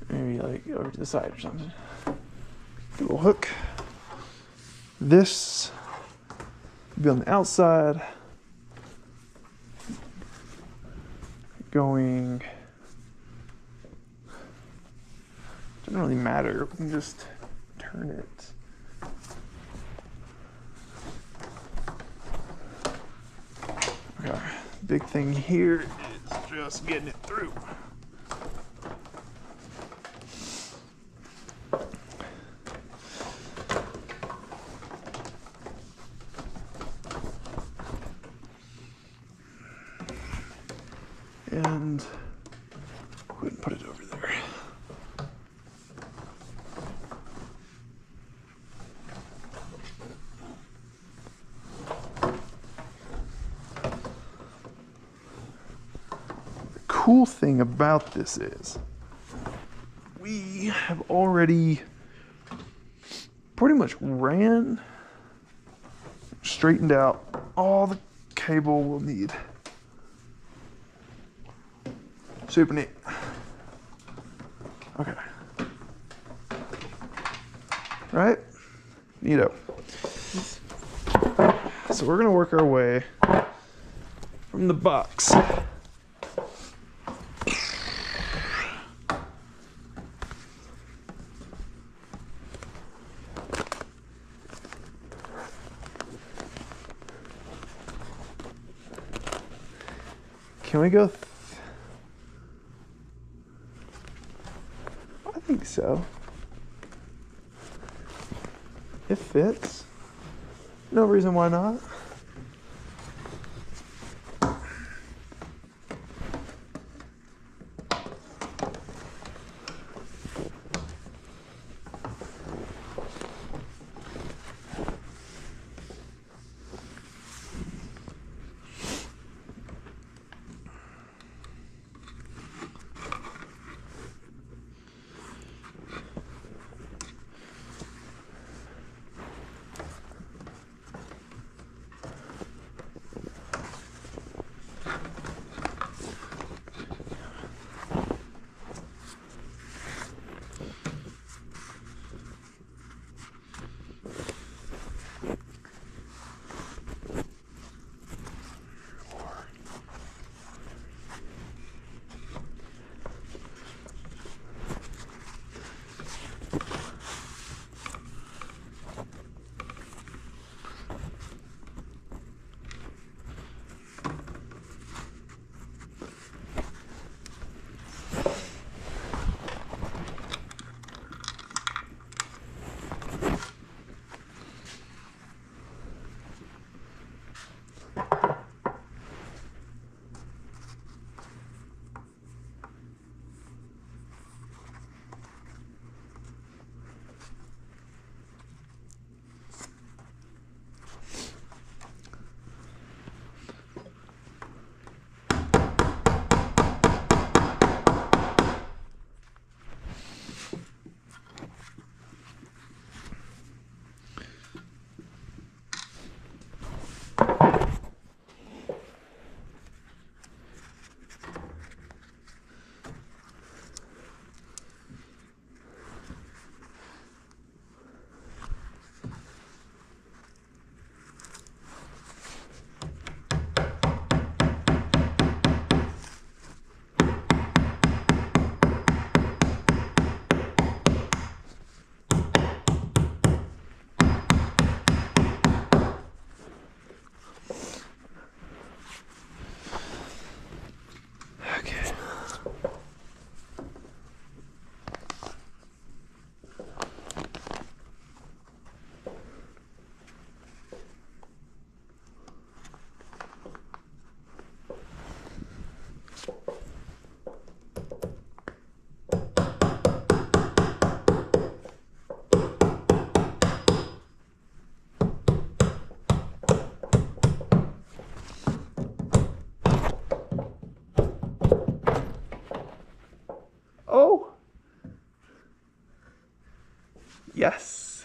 [SPEAKER 1] Maybe like over to the side or something. Get a little hook. This will be on the outside. Going. Doesn't really matter. We can just turn it. Okay. Big thing here is just getting it through. And go ahead and put it over there. The cool thing about this is we have already pretty much straightened out all the cable we'll need. Super neat. Okay. Right? Neato. So we're gonna work our way from the box. Can we go? I think so. It fits. No reason why not. Yes.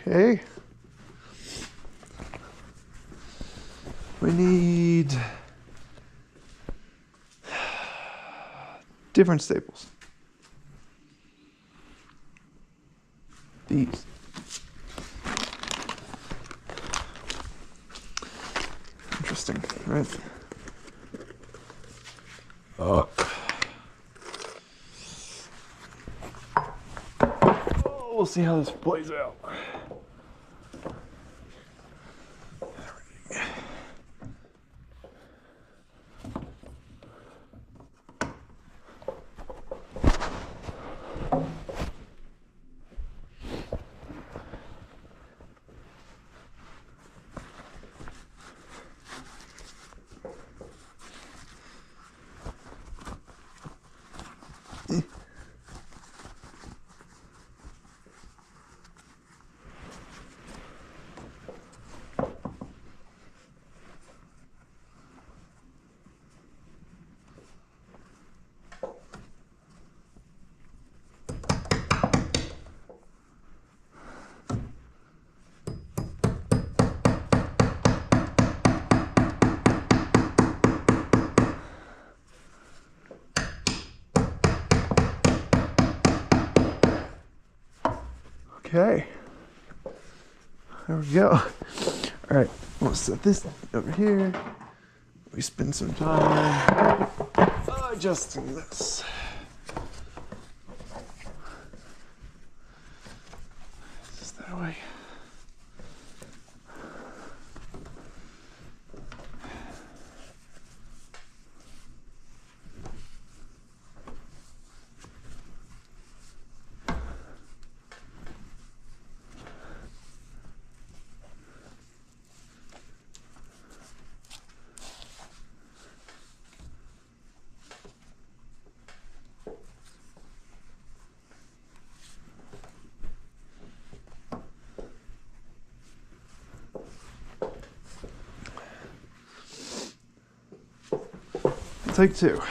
[SPEAKER 1] Okay. We need different staples. These. Interesting, right? Oh, we'll see how this plays out. Okay, there we go. All right, we'll set this over here. We spend some time adjusting this. Just that way. Take two.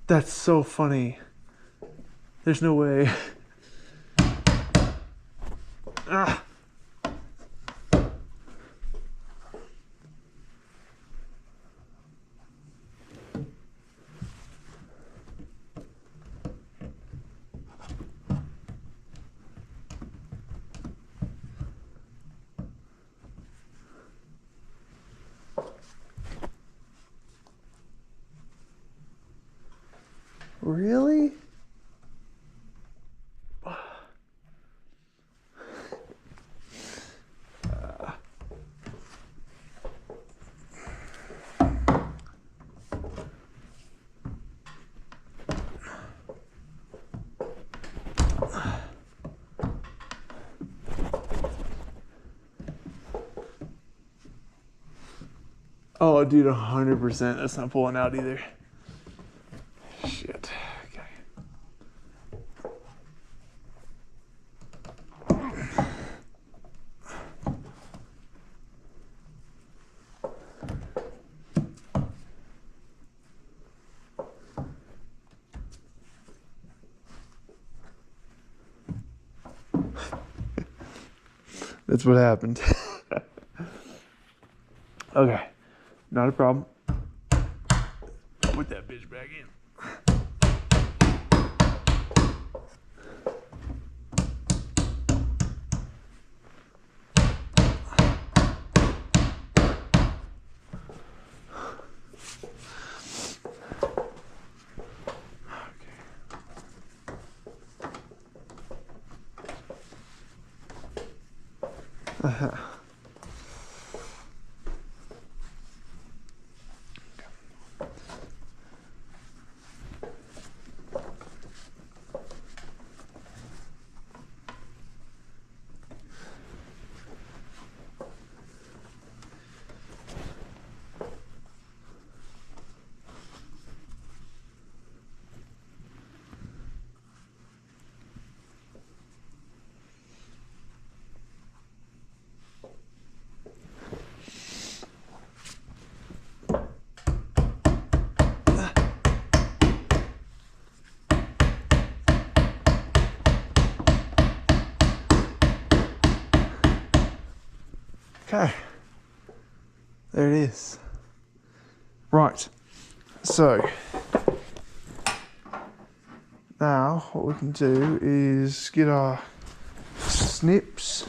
[SPEAKER 1] That's so funny. There's no way. Ah. Really? Oh, dude, 100%. That's not pulling out either. Shit. Okay. That's what happened. Okay, not a problem. Put that bitch back in. Okay. Okay, there it is. Right, so now what we can do is get our snips.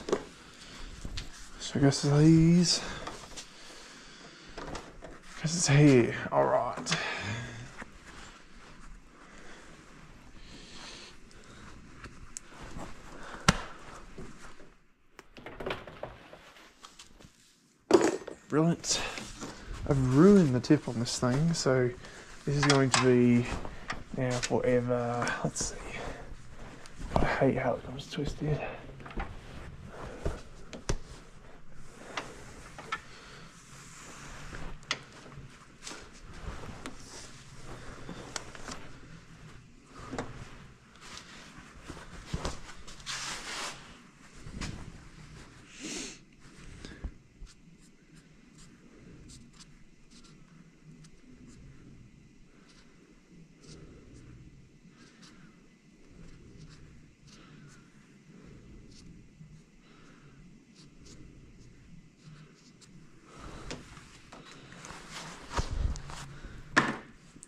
[SPEAKER 1] So I guess these, because it's here. All right. Brilliant. I've ruined the tip on this thing, so this is going to be now forever. Let's see. I hate how it comes twisted.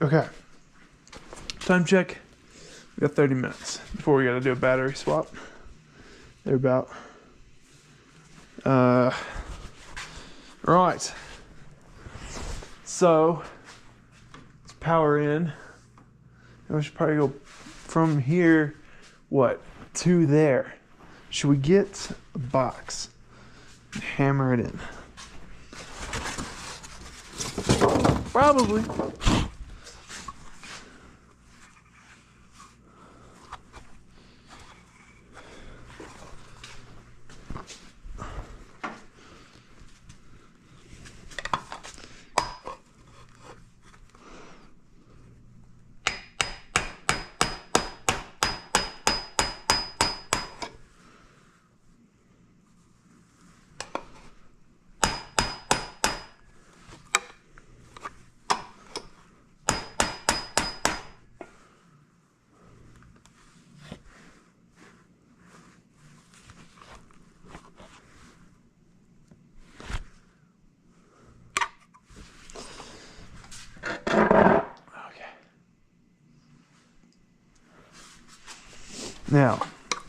[SPEAKER 1] Okay. Time check. We got 30 minutes before we gotta do a battery swap. They're about. Right. So let's power in. And we should probably go from here, what, to there. Should we get a box and hammer it in? Probably. Now,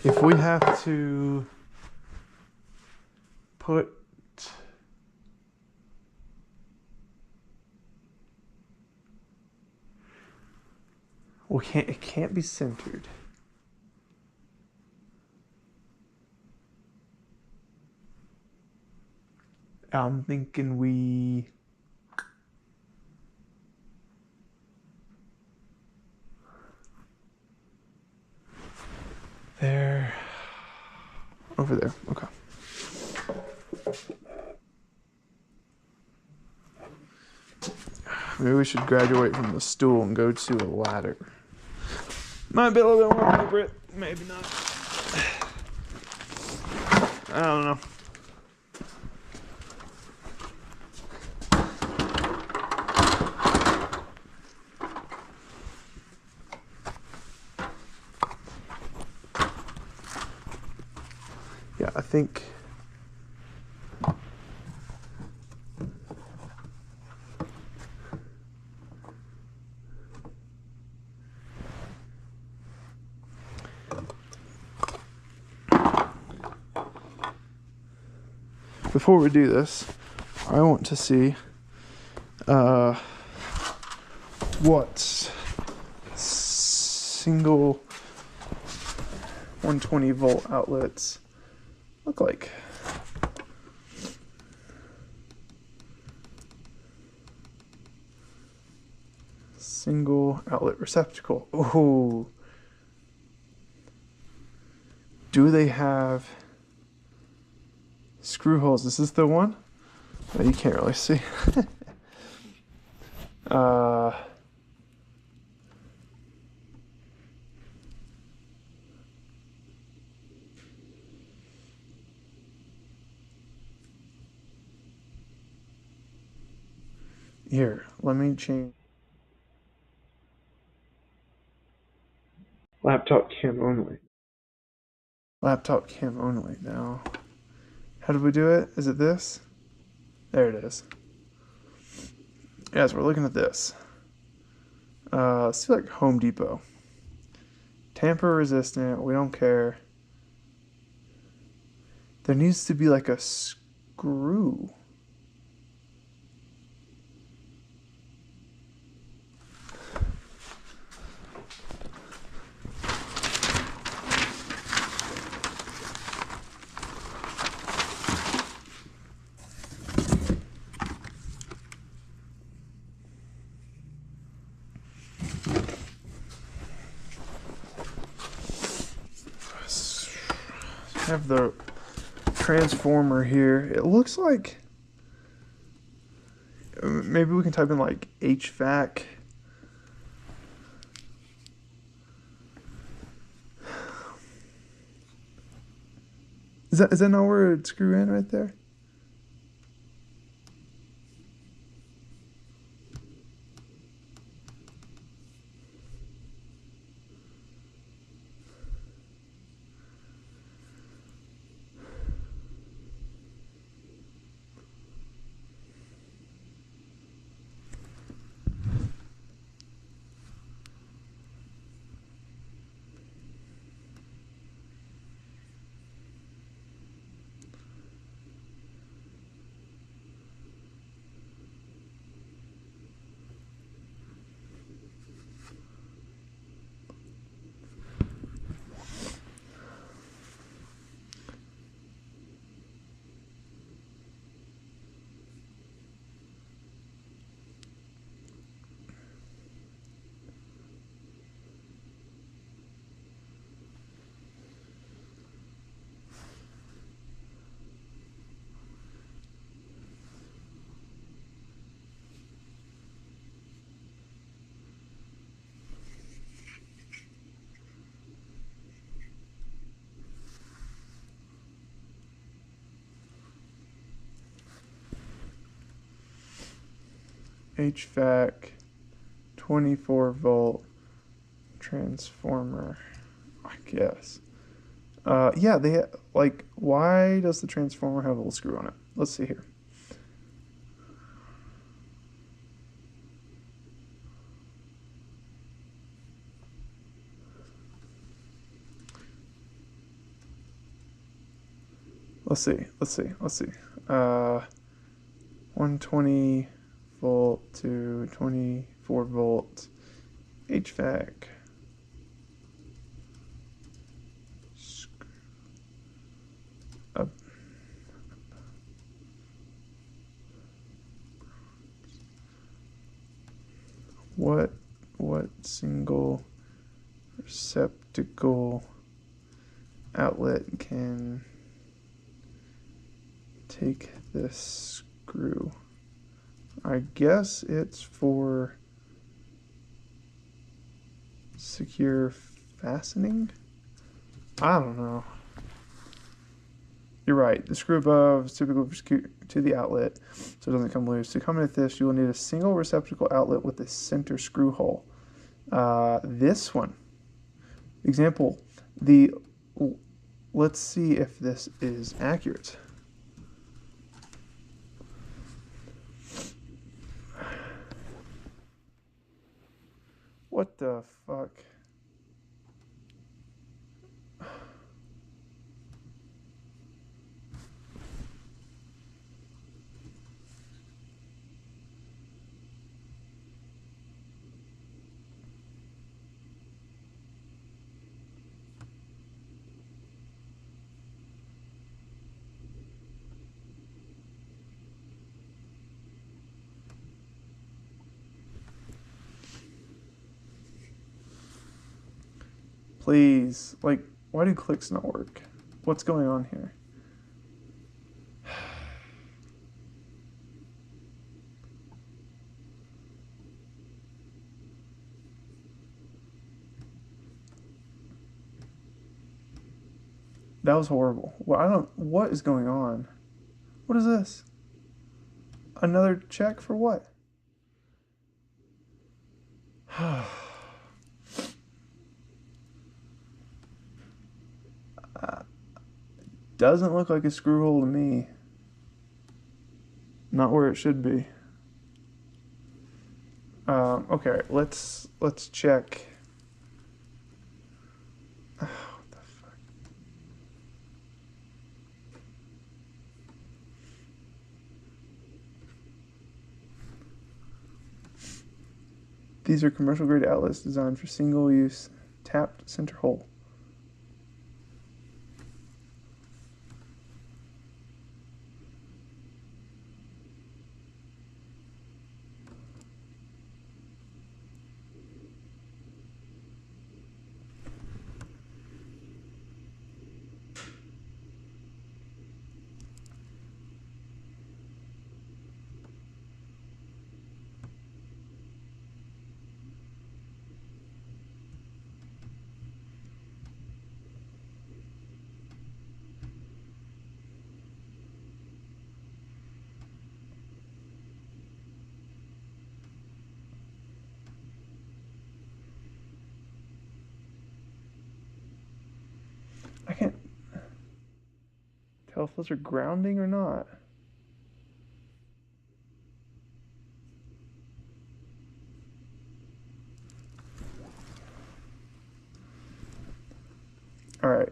[SPEAKER 1] if we have to put it can't be centered. I'm thinking we there, over there. Okay. Maybe we should graduate from the stool and go to a ladder. Might be a little bit more appropriate. Maybe not. I don't know. Yeah, I think before we do this, I want to see what single 120 volt outlets look like. Single outlet receptacle. Oh, do they have screw holes? This is the one? Oh, you can't really see. Here, let me change. Laptop cam only. Laptop cam only now. How did we do it? Is it this? There it is. Yes, we're looking at this. Let's do like Home Depot. Tamper resistant, we don't care. There needs to be like a screw. Have the transformer here. It looks like maybe we can type in like HVAC. Is that not where it'd screw in right there? HVAC 24 volt transformer, I guess. Yeah, they like, why does the transformer have a little screw on it? Let's see here. Let's see. 120 volt to 24 volt HVAC. What single receptacle outlet can take this screw? I guess it's for secure fastening? I don't know. You're right. The screw above is typically to the outlet, so it doesn't come loose. To accommodate this, you will need a single receptacle outlet with a center screw hole. This one. Example, let's see if this is accurate. What the fuck? Please, like, why do clicks not work? What's going on here? That was horrible. Well, what is going on? What is this? Another check for what? Doesn't look like a screw hole to me. Not where it should be. Okay, let's check. What the fuck? These are commercial grade outlets designed for single use tapped center hole. I can't tell if those are grounding or not. All right,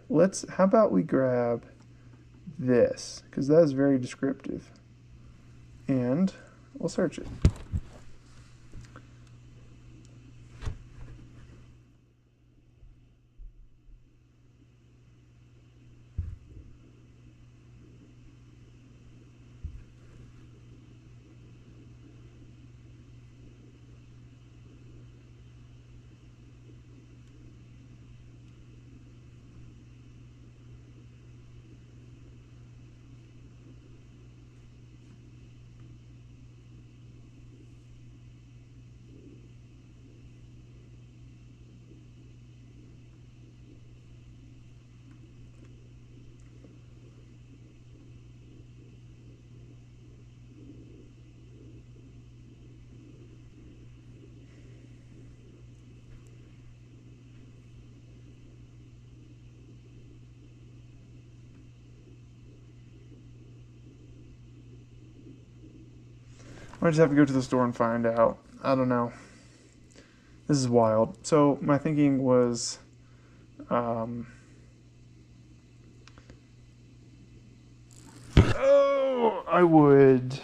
[SPEAKER 1] how about we grab this, because that is very descriptive. And we'll search it. I just have to go to the store and find out. I don't know. This is wild. So my thinking was, I would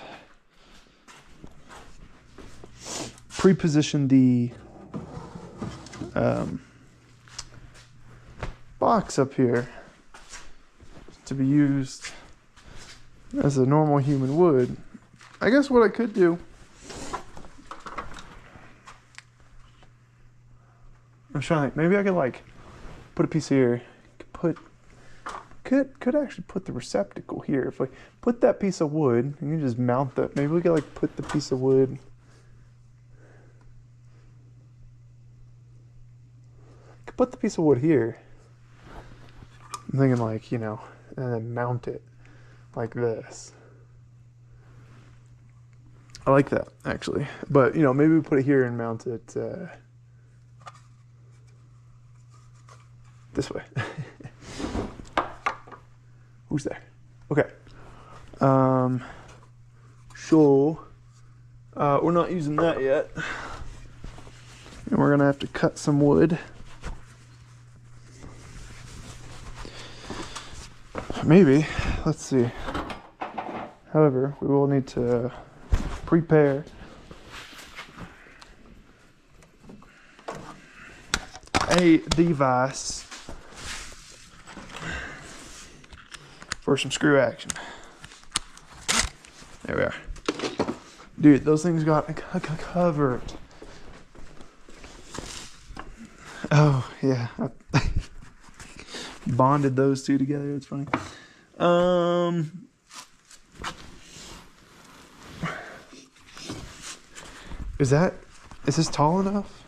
[SPEAKER 1] pre-position the box up here to be used as a normal human would. I guess what I could do, I'm trying to think, maybe I could like put a piece here, put could actually put the receptacle here. If we put that piece of wood, you can just mount that. Maybe we could like put the piece of wood. Could put the piece of wood here. I'm thinking like, you know, and then mount it like this. I like that actually, but you know, maybe we put it here and mount it this way. Who's there? Okay. So we're not using that yet, and we're gonna have to cut some wood. Maybe. Let's see. However, we will need to prepare a device for some screw action. There we are. Dude, those things got covered. Oh, yeah. Bonded those two together. It's funny. Is this tall enough?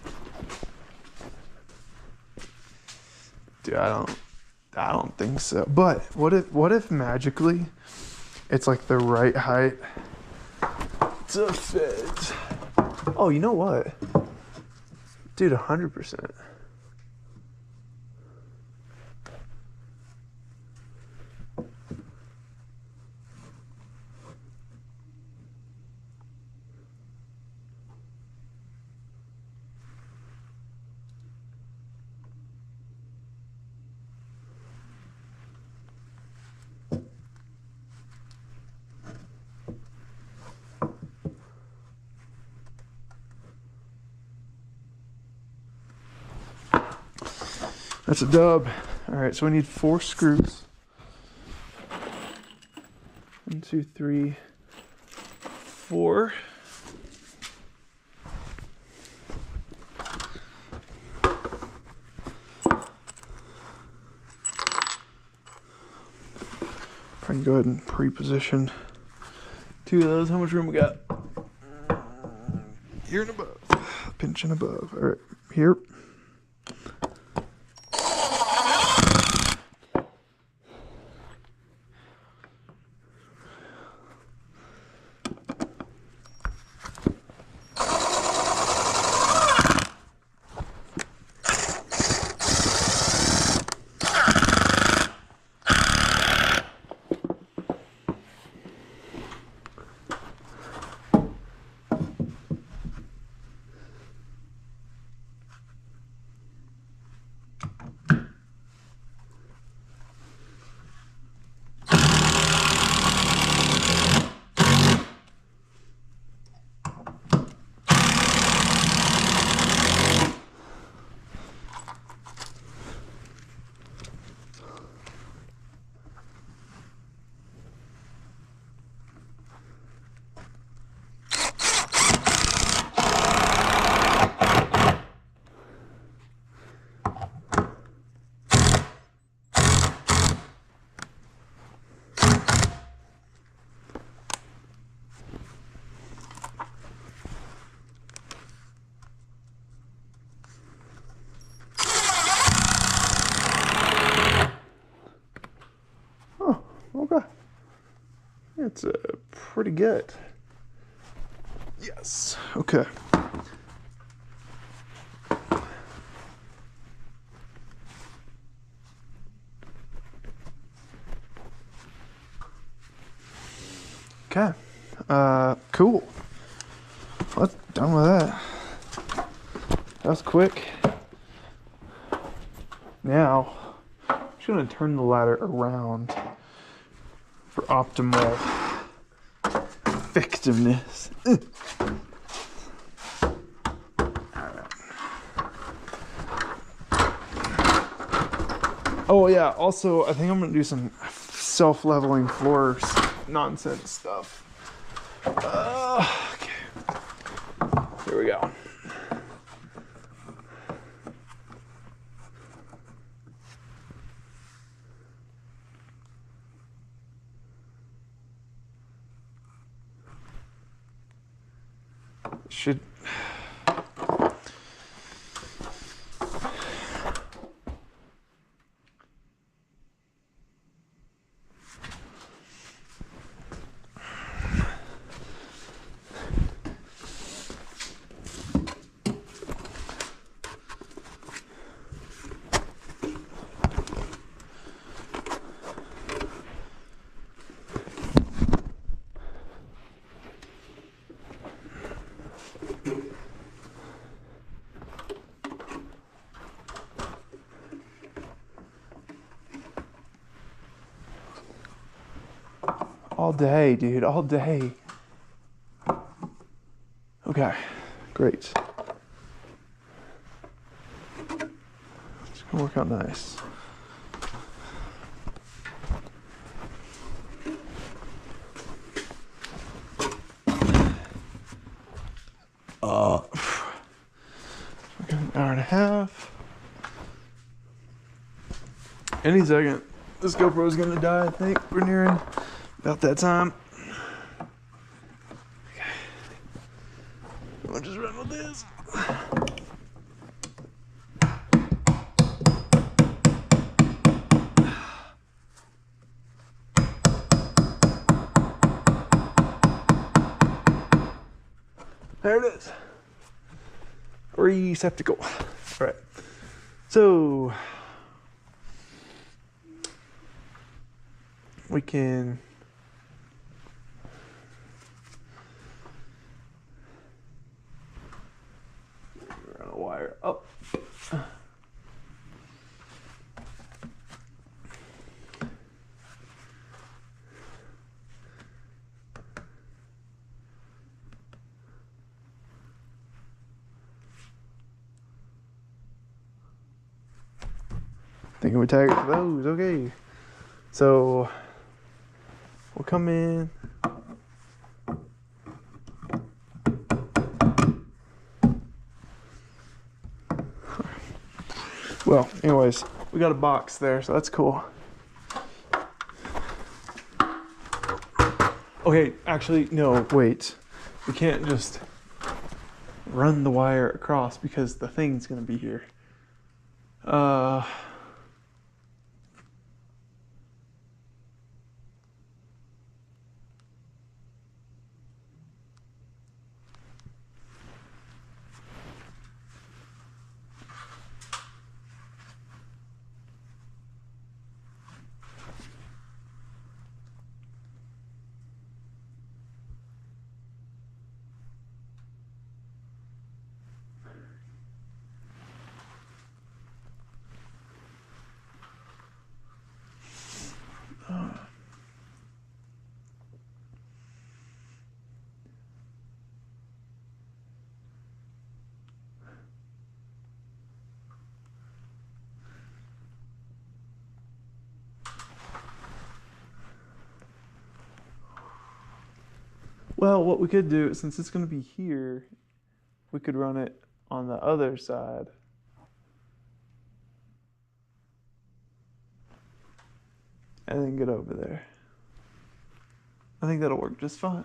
[SPEAKER 1] Dude, I don't think so. But what if magically it's like the right height to fit? Oh, you know what? Dude, 100%. That's a dub. All right, so we need 4 screws. 1, 2, 3, 4. I can go ahead and pre-position 2 of those. How much room we got? Here and above. Pinch and above. All right, here. Okay. It's pretty good. Yes. Okay. Okay. Cool. Well, that's done with that. That was quick. Now, I'm just gonna turn the ladder around for optimal effectiveness. Oh yeah, also I think I'm gonna do some self-leveling floors nonsense stuff. Okay. Here we go. Should. All day, dude, all day. Okay, great. It's gonna work out nice. An hour and a half. Any second, this GoPro is gonna die. I think we're nearing about that time. Okay. I'll just run with this. There it is. Receptacle. All right. So we can run a wire up. Thinking we tag it to those. Okay. So we'll come in. Well, anyways, we got a box there, so that's cool. Okay, actually, no, wait. We can't just run the wire across because the thing's gonna be here. Well, what we could do, since it's going to be here, we could run it on the other side. And then get over there. I think that'll work just fine.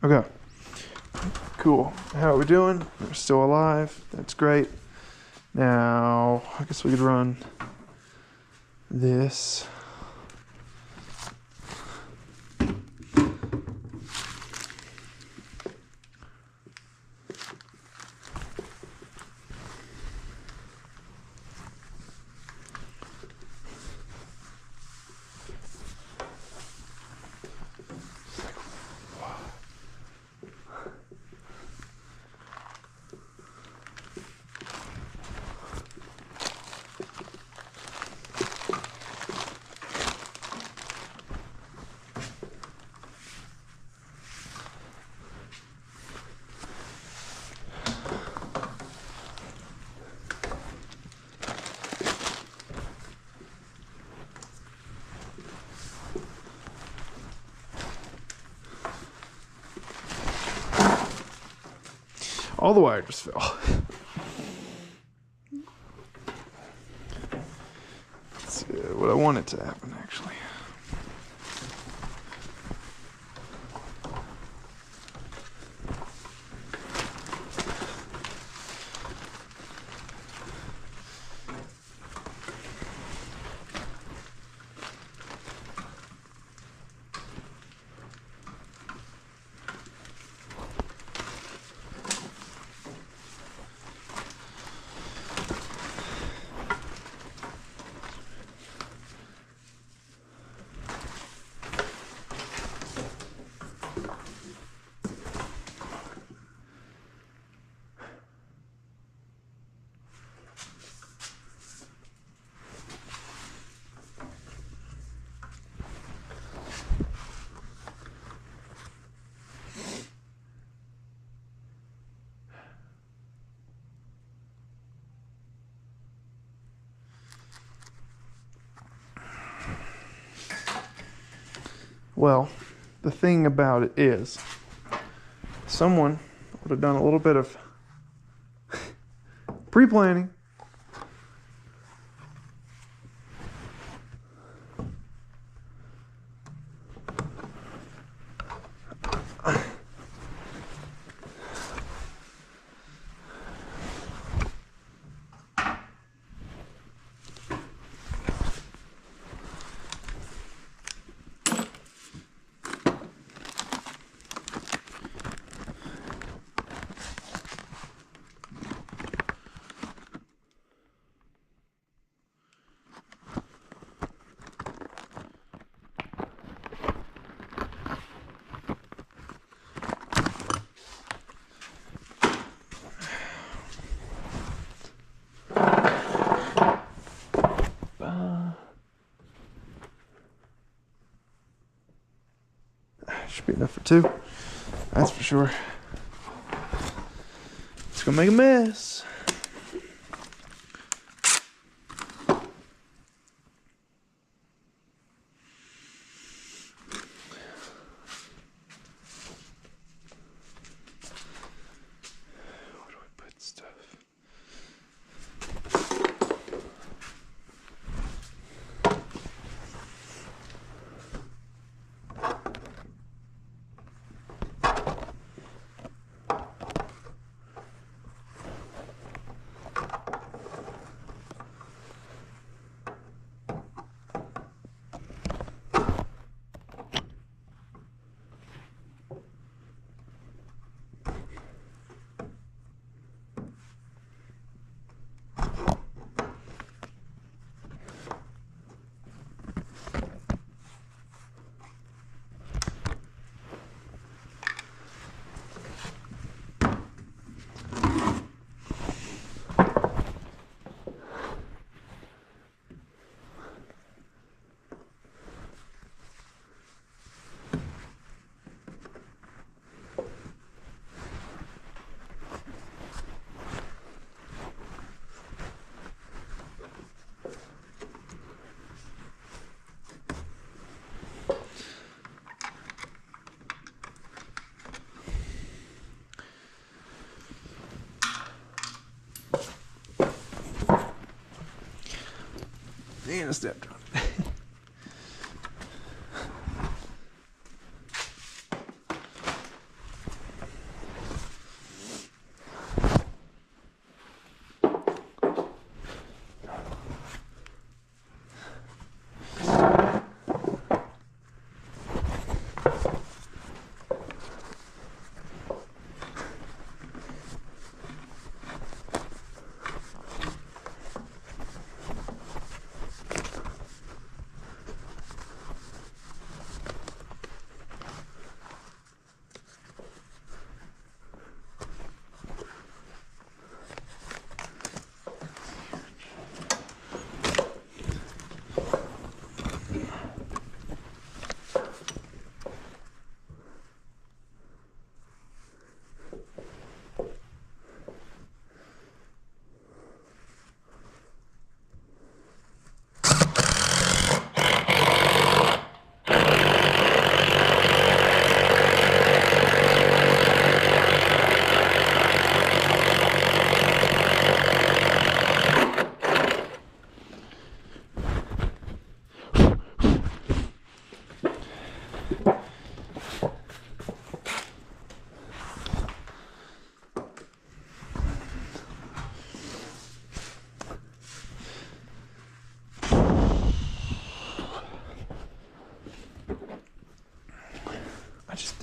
[SPEAKER 1] Okay. Cool. How are we doing? We're still alive. That's great. Now, I guess we could run this. All the wire just fell. That's what I wanted to happen, actually. Well, the thing about it is, someone would have done a little bit of pre-planning. Should be enough for two. That's for sure. It's gonna make a mess. Where do I put stuff? And a step down.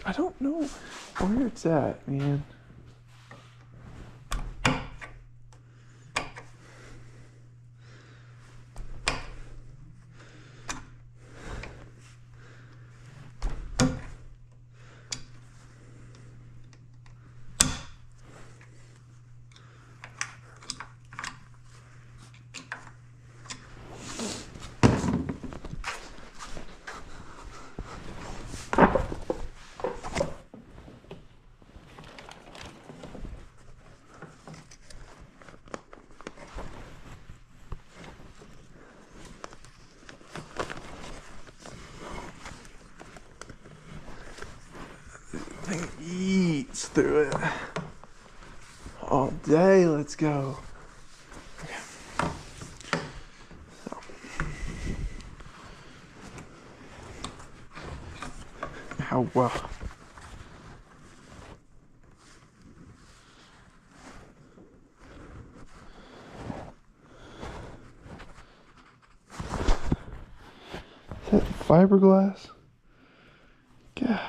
[SPEAKER 1] I don't know where it's at, man. Let's do it. All day, let's go. Okay. So. How well? Is that fiberglass? Yeah.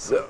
[SPEAKER 1] So.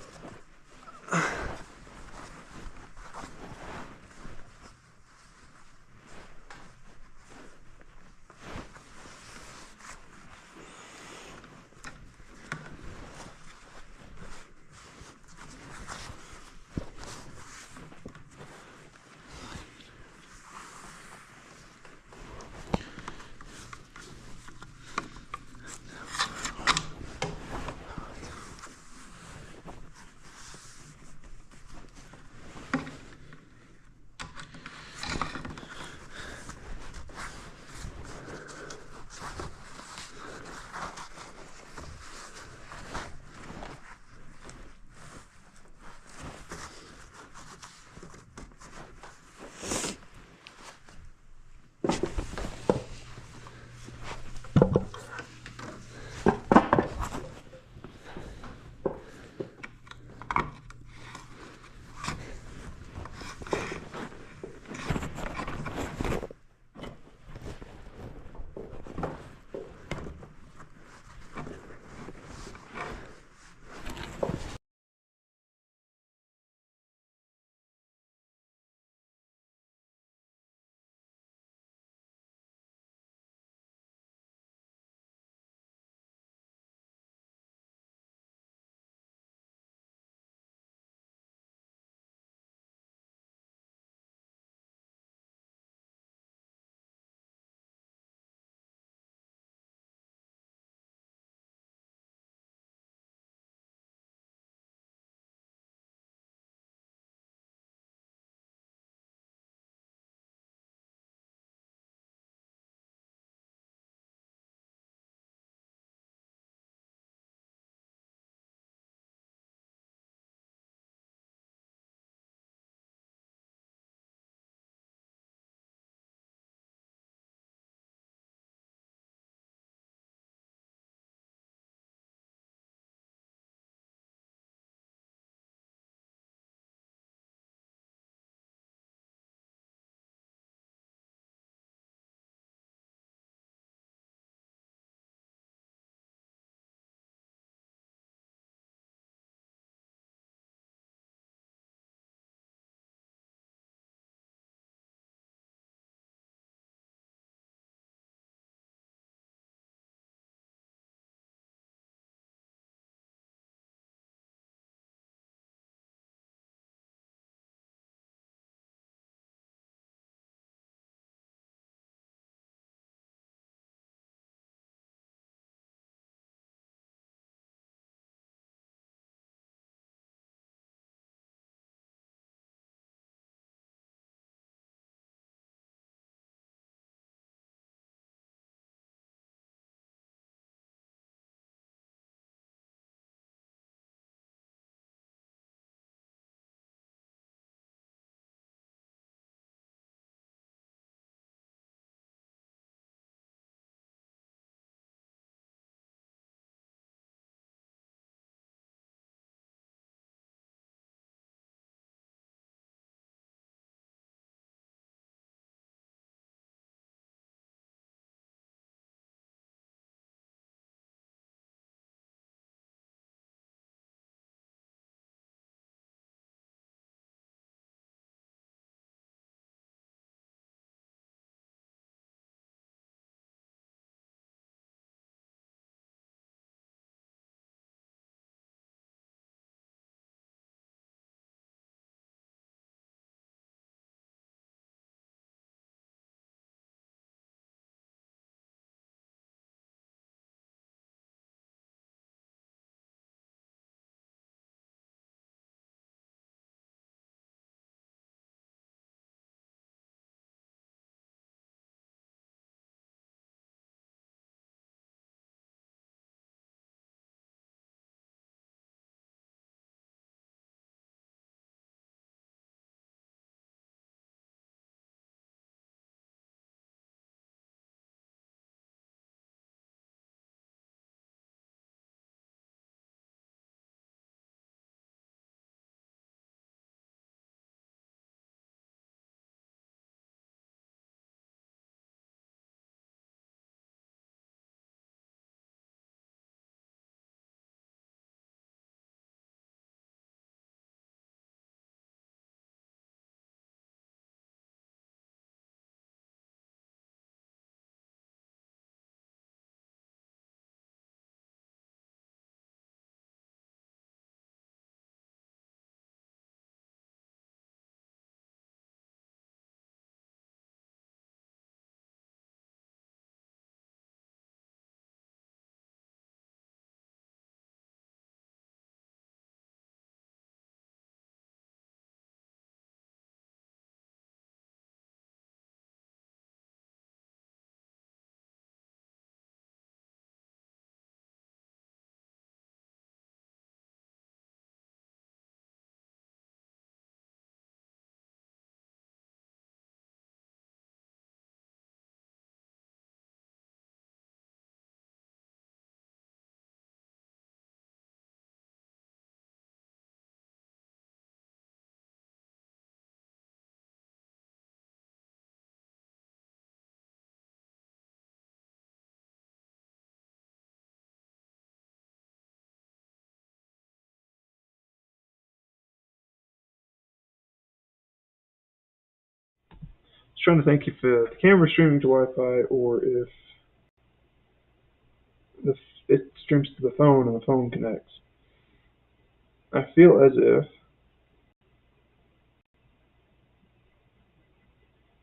[SPEAKER 1] trying to think if the camera's streaming to Wi-Fi or if the, it streams to the phone and the phone connects. I feel as if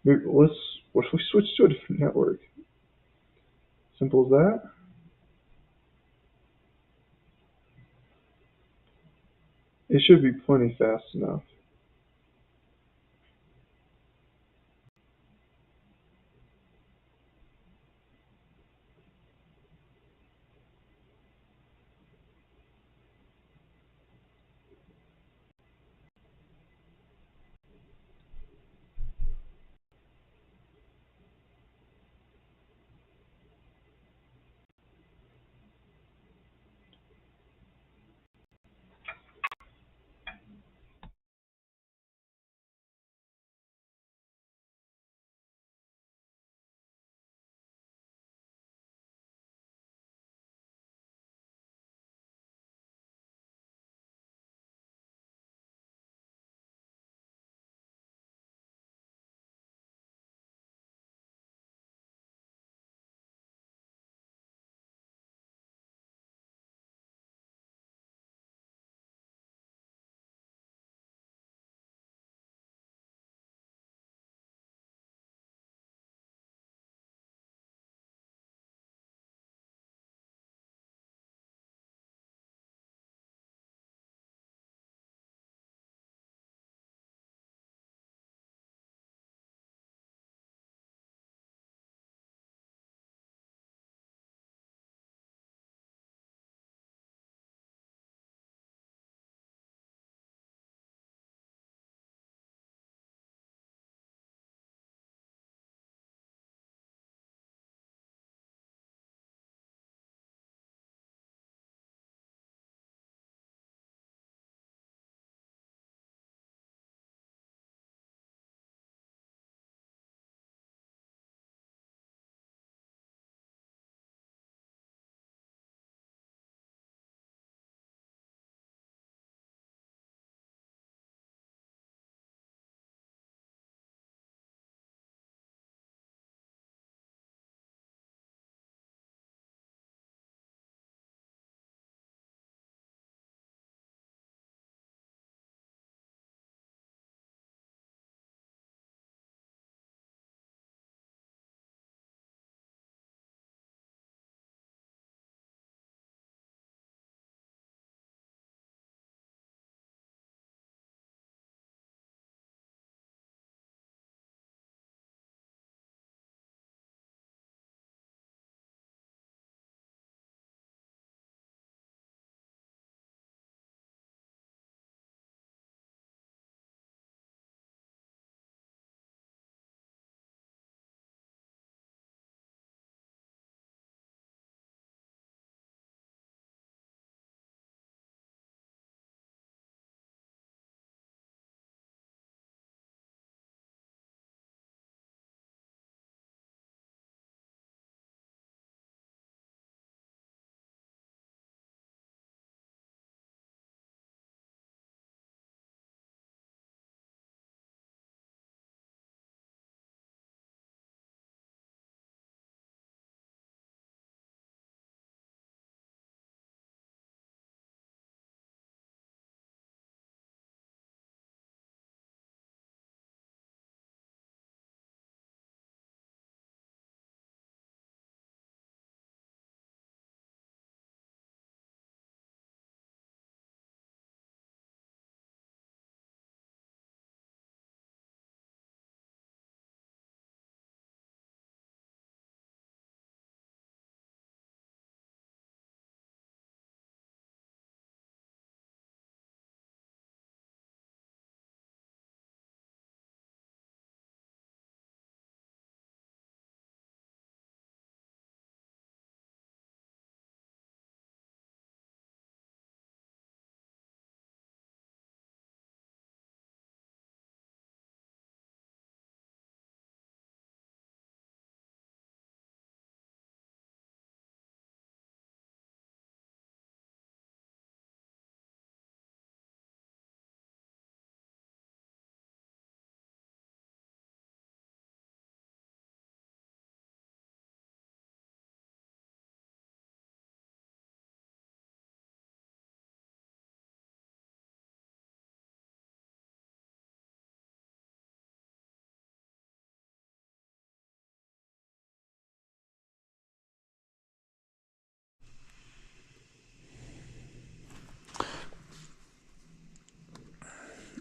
[SPEAKER 1] let's what if we switch to a different network? Simple as that. It should be plenty fast enough.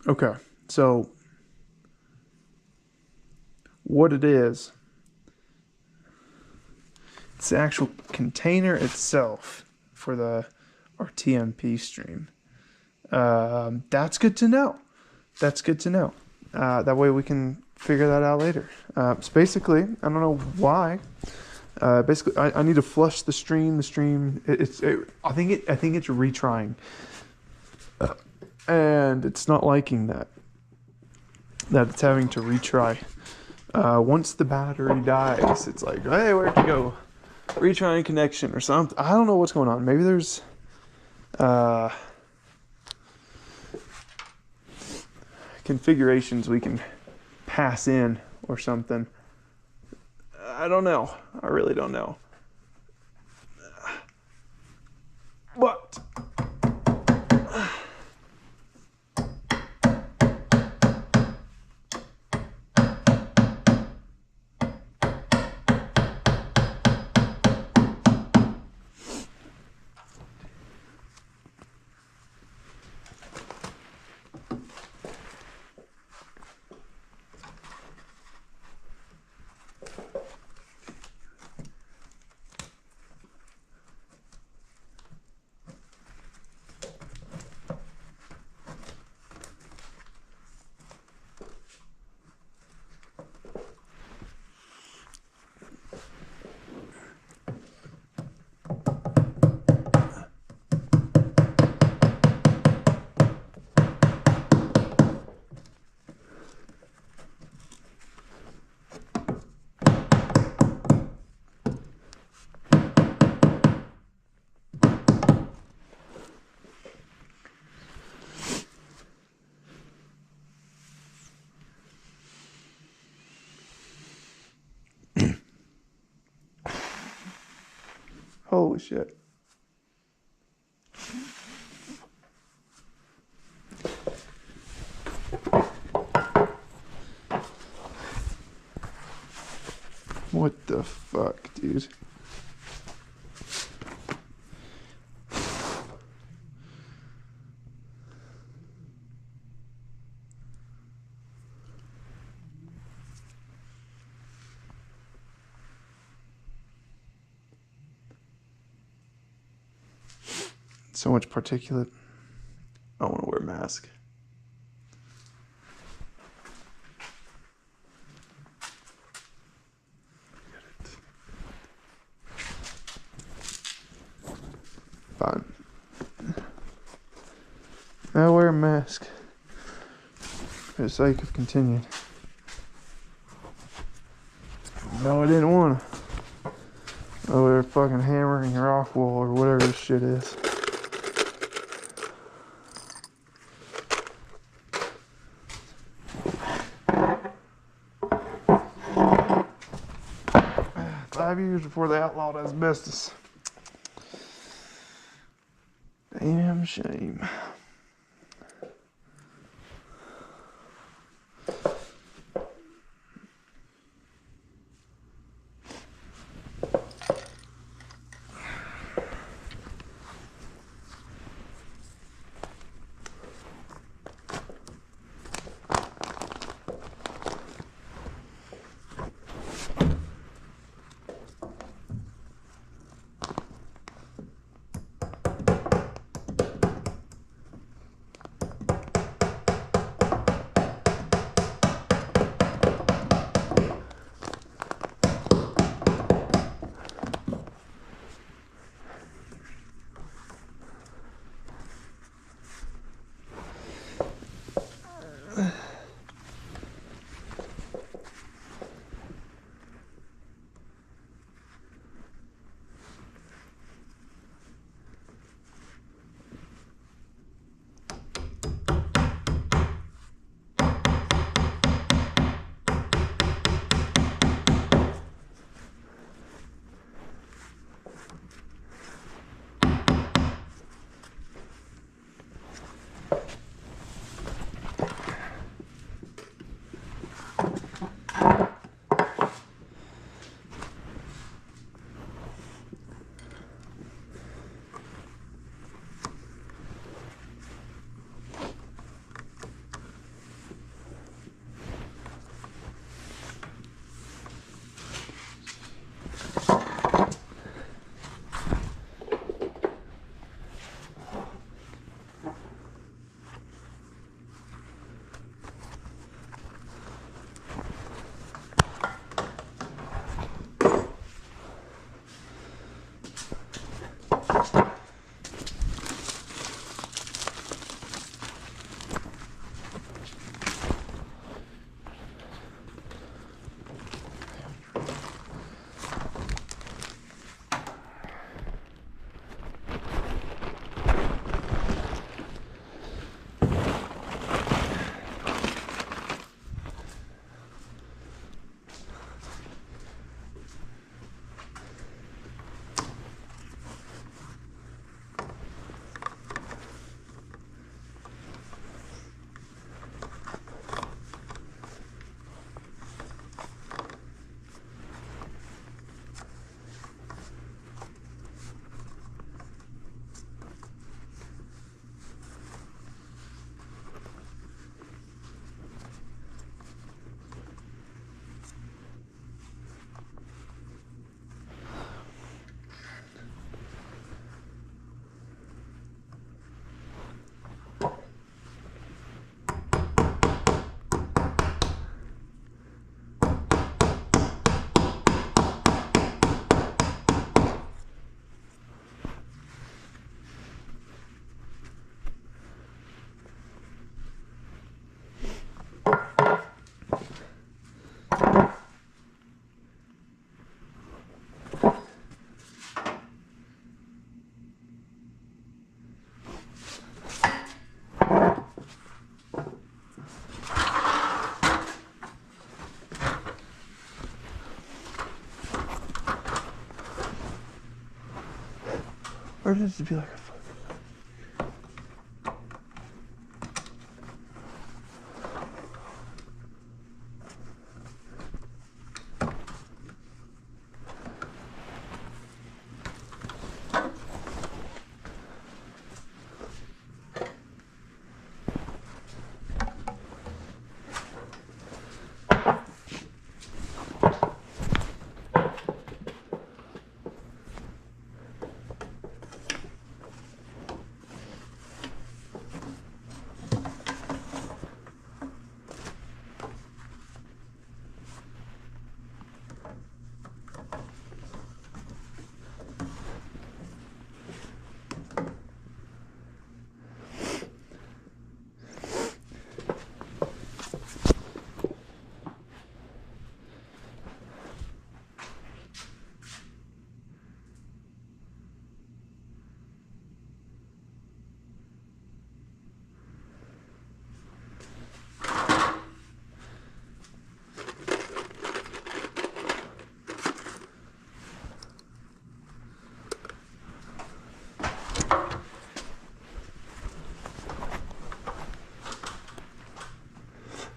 [SPEAKER 1] Okay, so what it is, it's the actual container itself for the RTMP stream. That's good to know. That's good to know. That way we can figure that out later. So basically, I don't know why. Basically, I need to flush the stream. The stream, I think it's retrying, and it's not liking that. That it's having to retry. Once the battery dies, it's like, hey, where'd you go? Retrying connection or something. I don't know what's going on. Maybe there's configurations we can pass in or something. I don't know. I really don't know. But holy shit. What the fuck, dude? So much particulate. I want to wear a mask. Fine. I'll wear a mask for the sake of continuing. No, I didn't want to. Oh, they're fucking hammering your rock wall or whatever this shit is. "5 years before they outlawed asbestos." Damn shame. Or does it be like a foot?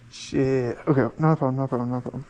[SPEAKER 1] Shit. Okay, not a problem, not a problem, not a problem.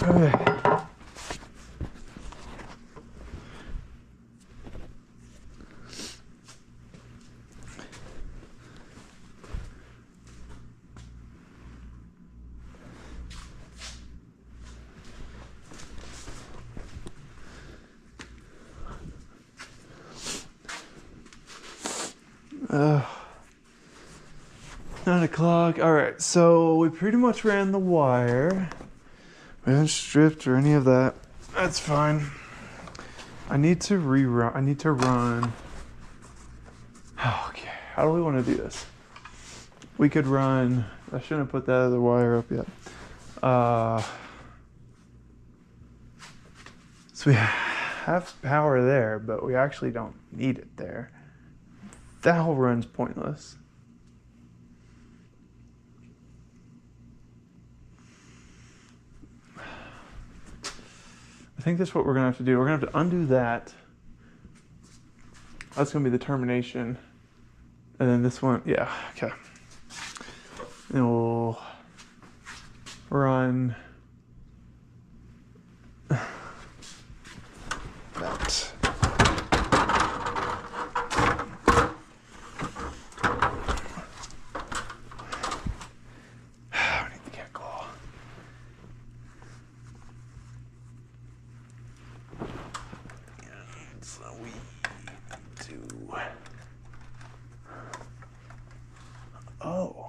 [SPEAKER 1] Okay. Uh, 9 o'clock. All right, so we pretty much ran the wire. We haven't stripped or any of that. That's fine. I need to rerun. I need to run. Okay, how do we want to do this? We could run. I shouldn't have put that other wire up yet. So we have power there, but we actually don't need it there. That whole run's pointless. I think that's what we're gonna have to do. We're gonna have to undo that. That's gonna be the termination. And then this one, yeah, okay. And we'll run that. I need to get claw. So we need to. Oh.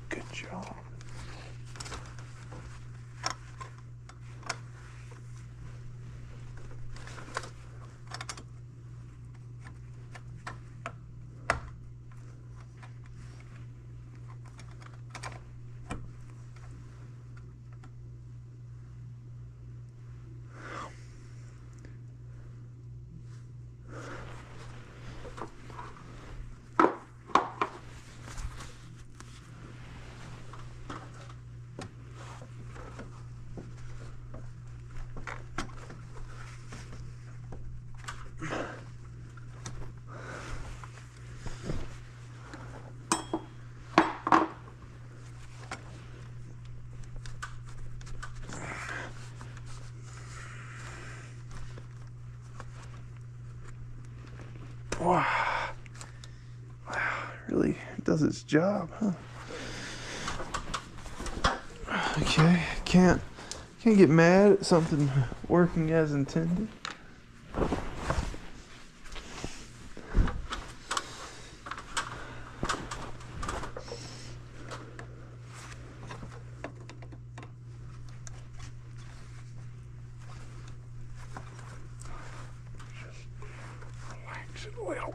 [SPEAKER 1] Good job. Wow. Wow, really does its job, huh? Okay, can't get mad at something working as intended. Just relax. it a little.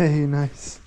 [SPEAKER 1] Hey, nice.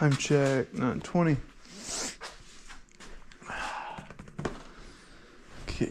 [SPEAKER 1] Time check, 9:20. Okay.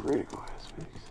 [SPEAKER 1] critical aspects.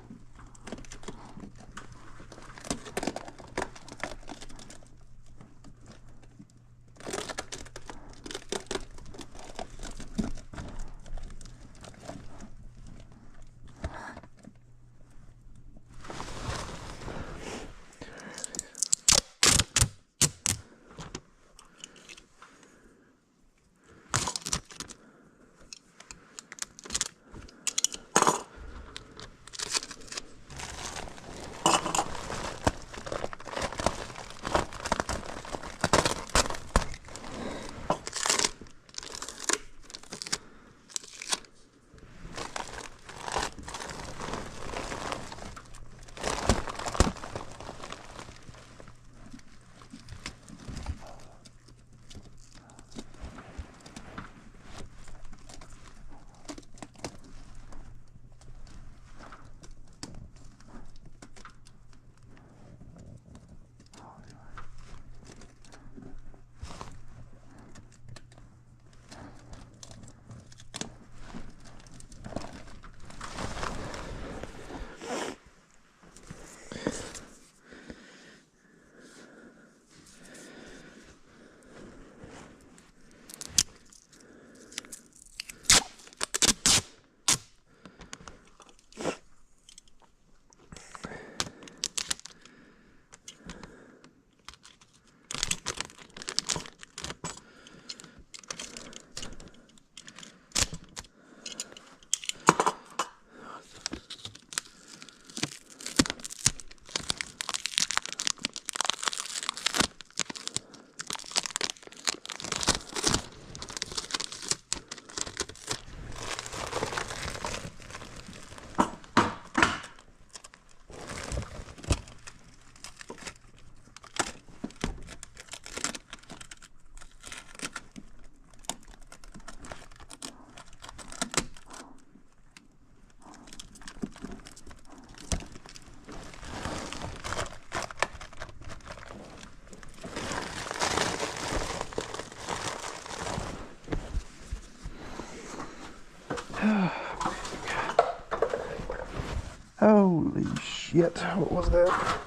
[SPEAKER 1] Holy shit, what was that?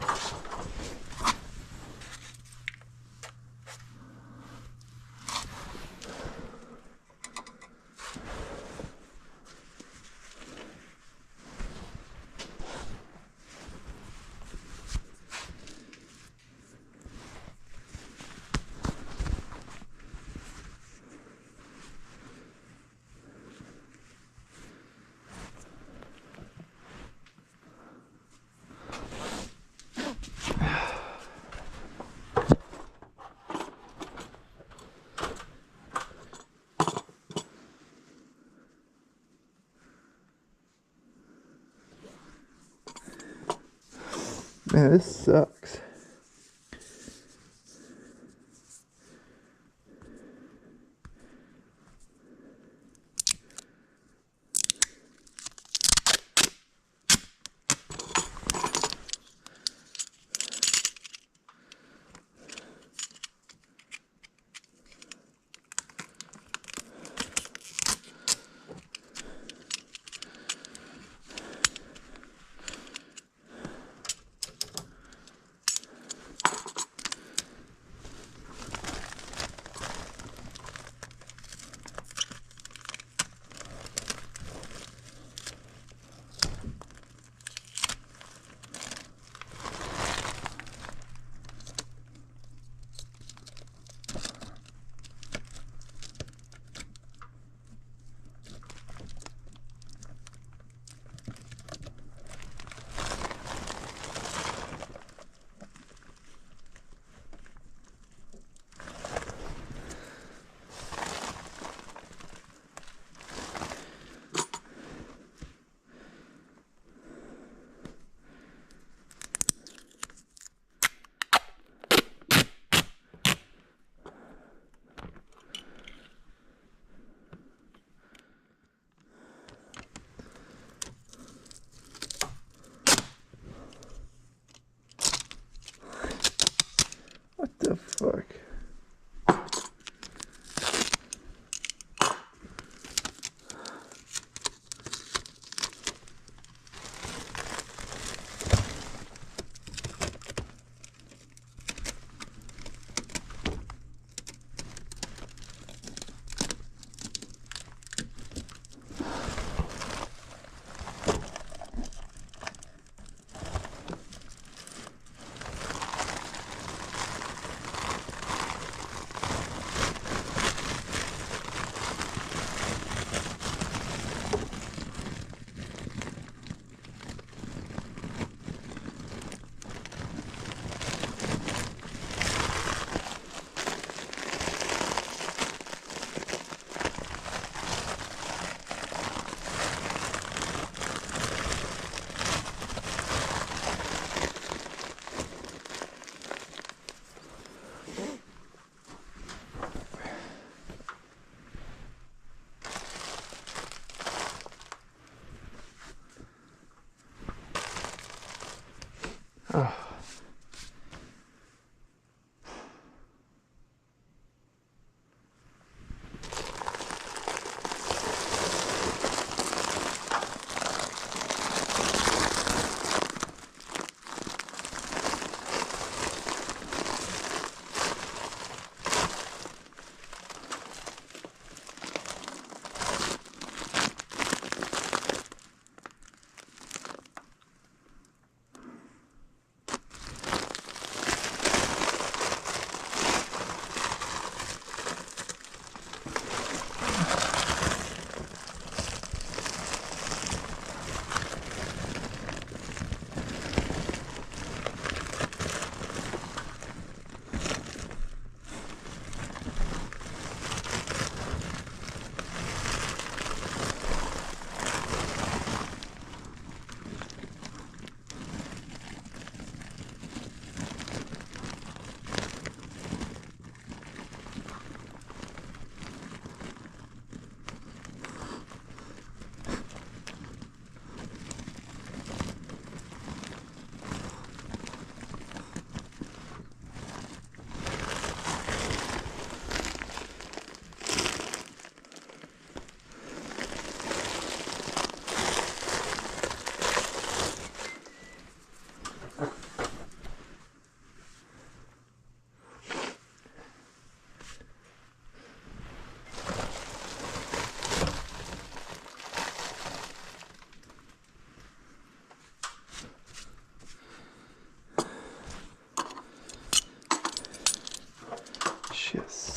[SPEAKER 1] Man, this sucks.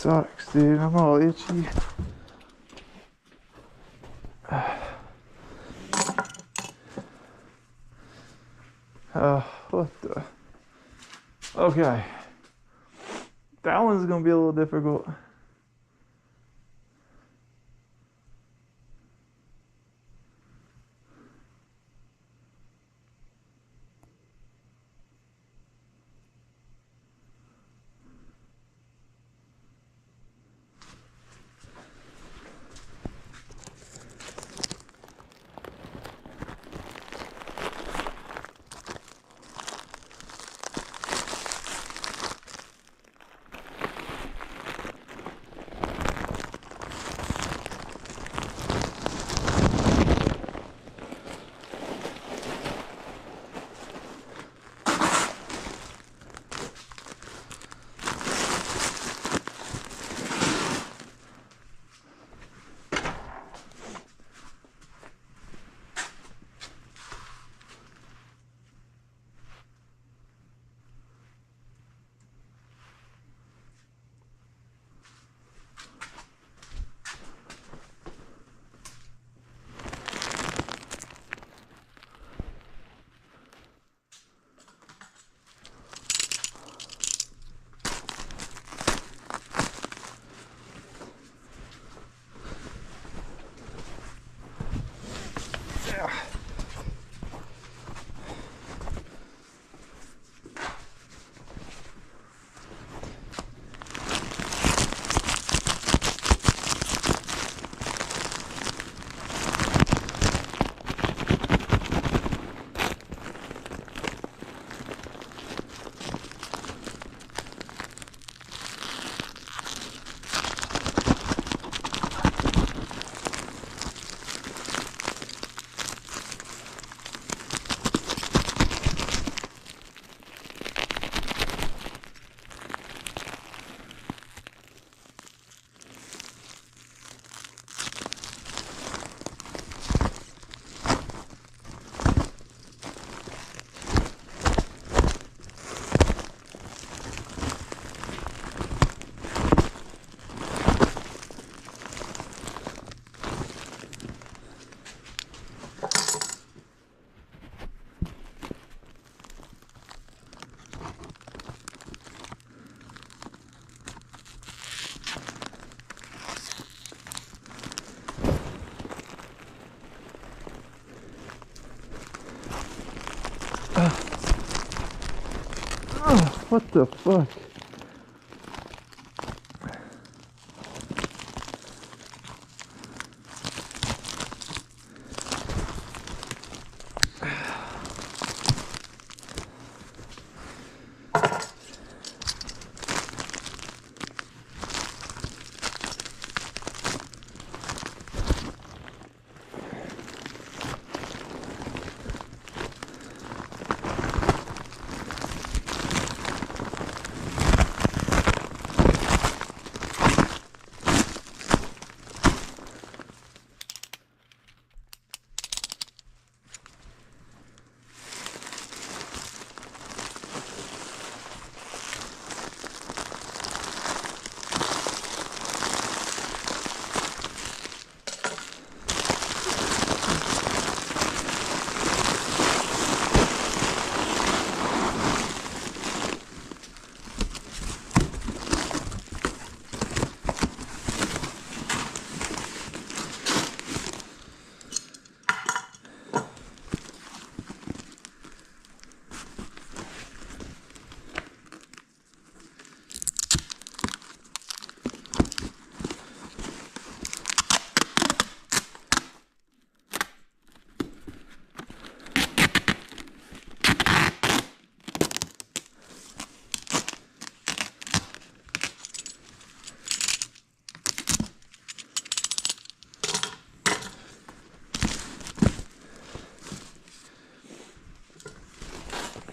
[SPEAKER 1] sucks, dude. I'm all itchy. What the? Okay. That one's gonna be a little difficult. What the fuck?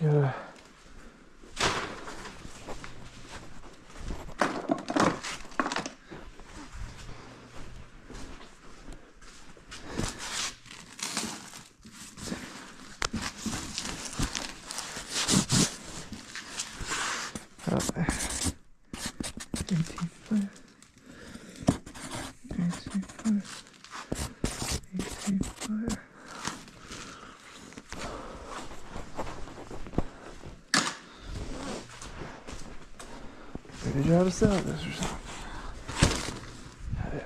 [SPEAKER 1] Yeah. Oh, 18 foot. sell this or something. Yeah.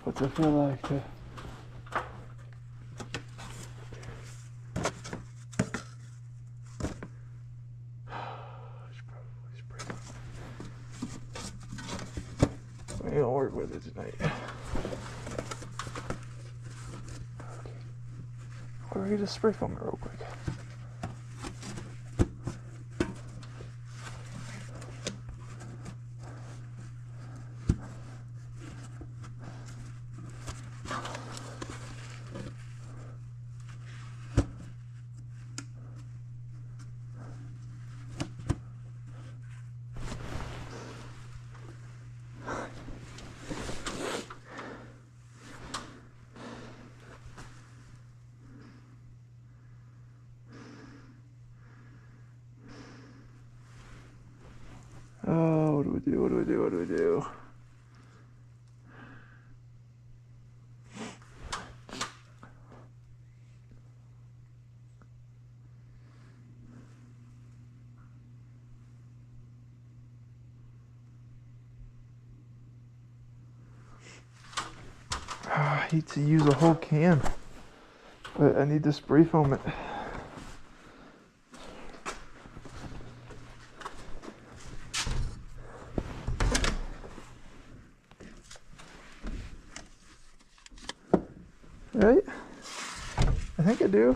[SPEAKER 1] What's it feel like to we don't work with it tonight. Or you just spray foam it real quick. Oh, what do we do? What do we do? What do we do? I hate to use a whole can, but I need to spray foam it. Right? I think I do.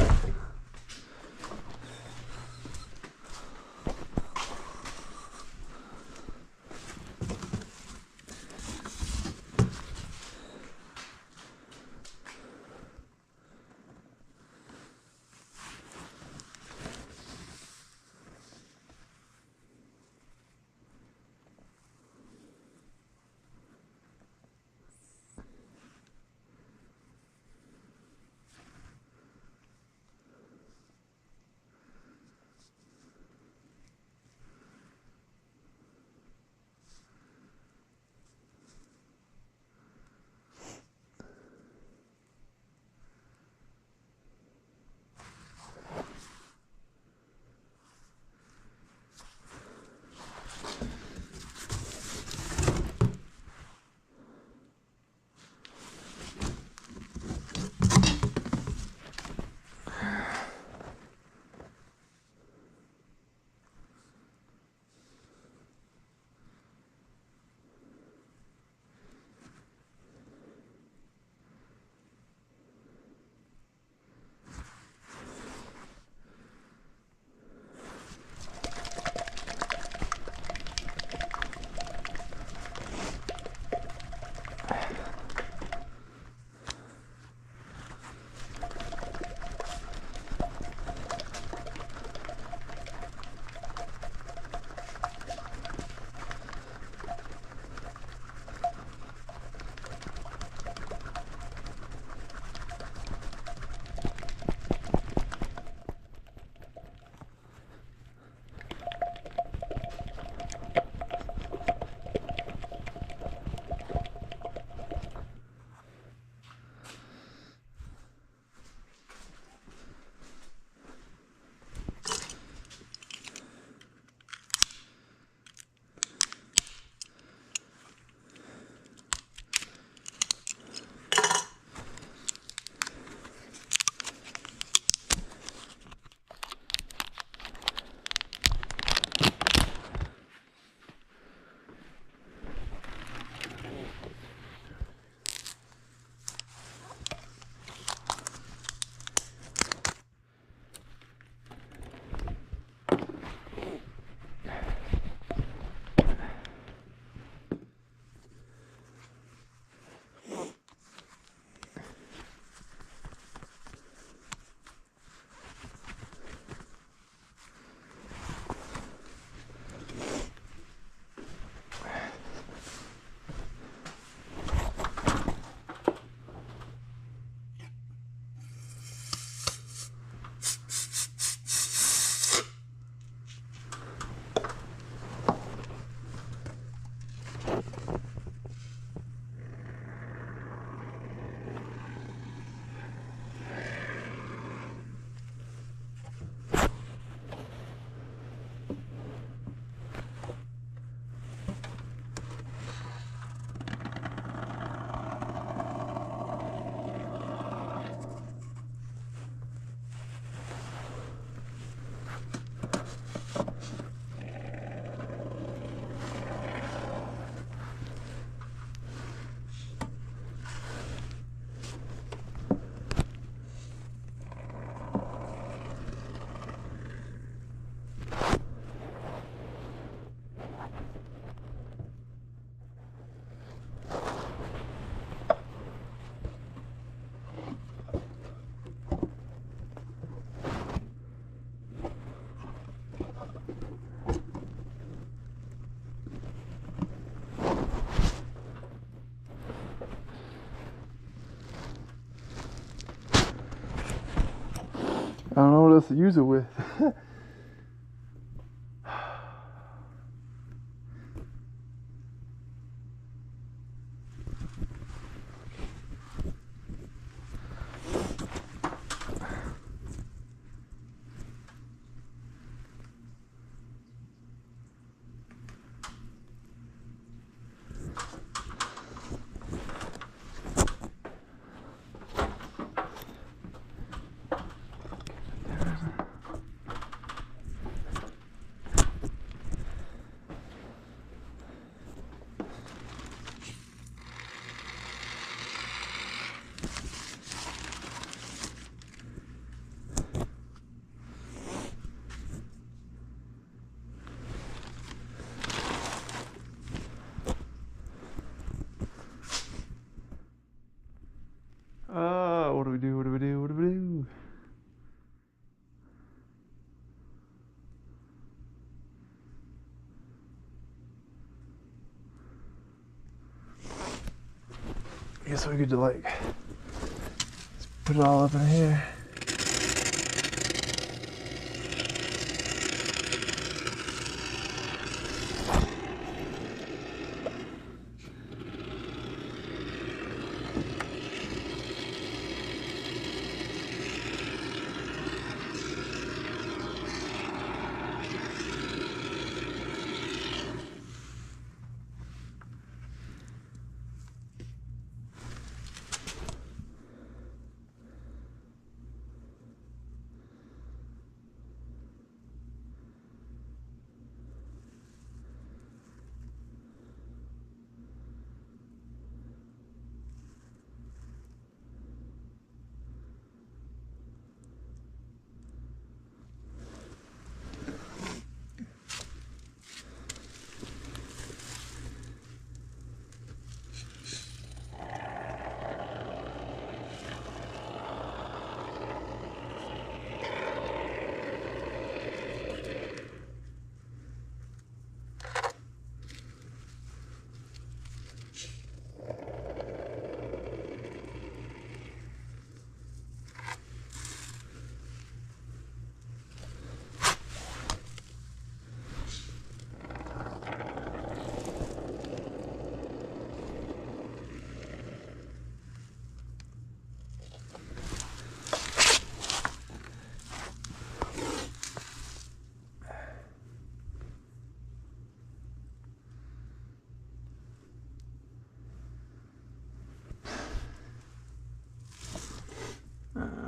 [SPEAKER 1] to use it with. What do we do? What do we do? What do we do? I guess we could like just put it all up in here.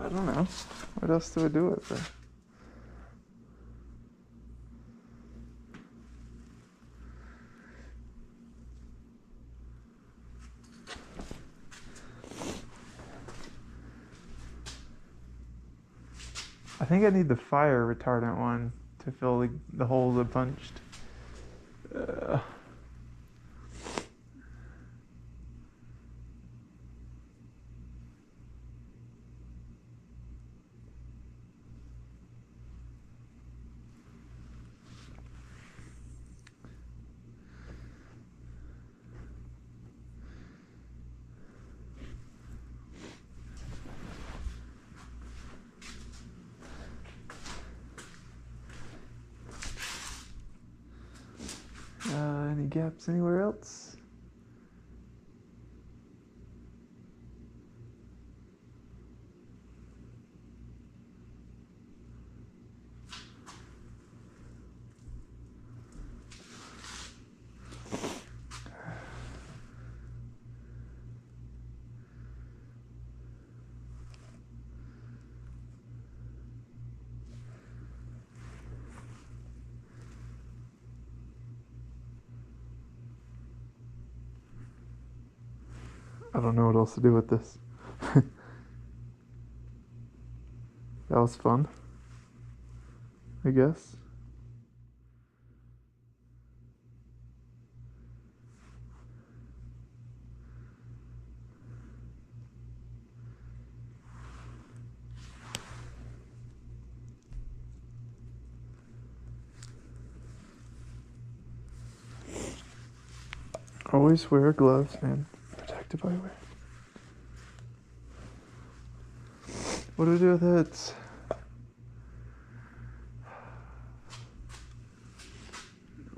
[SPEAKER 1] I don't know. What else do I do with it? I think I need the fire retardant one to fill the holes I punched. Any gaps anywhere else? I don't know what else to do with this. That was fun, I guess. Always wear gloves and protective eyewear. What do we do with it?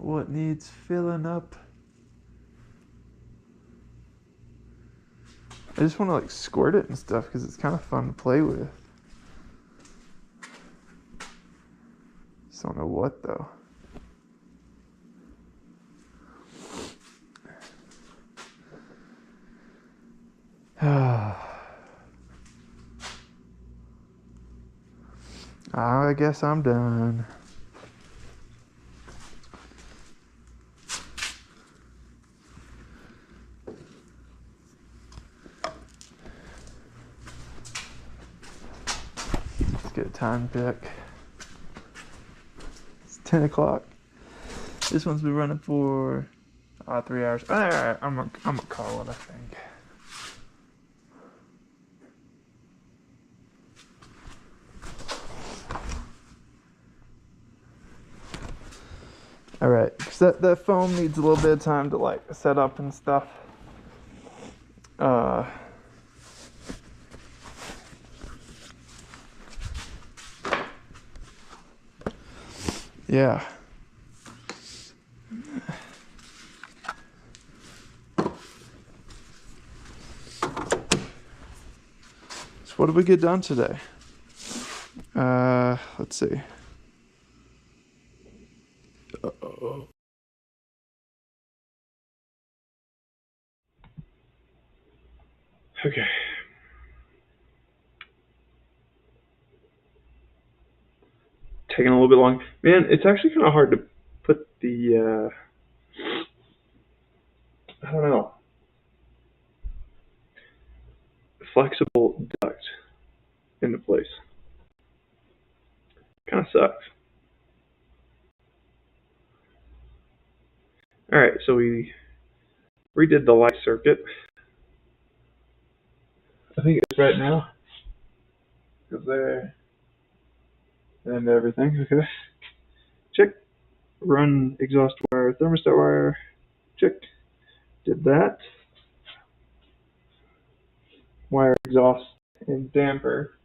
[SPEAKER 1] what needs filling up. I just want to like squirt it and stuff because it's kind of fun to play with. Just don't know what though. I guess I'm done. Let's get a time check. It's 10 o'clock. This one's been running for 3 hours. Alright, I'm gonna call it, I think. Alright, because that foam needs a little bit of time to like set up and stuff. Yeah. So what did we get done today? Let's see. Uh-oh. Okay. Taking a little bit long. Man, it's actually kind of hard to put the, I don't know, flexible duct into place. Kind of sucks. Alright, so we redid the light circuit. I think it's right now. Goes there. And everything, okay. Check. Run exhaust wire, thermostat wire. Check. Did that. Wire exhaust and damper.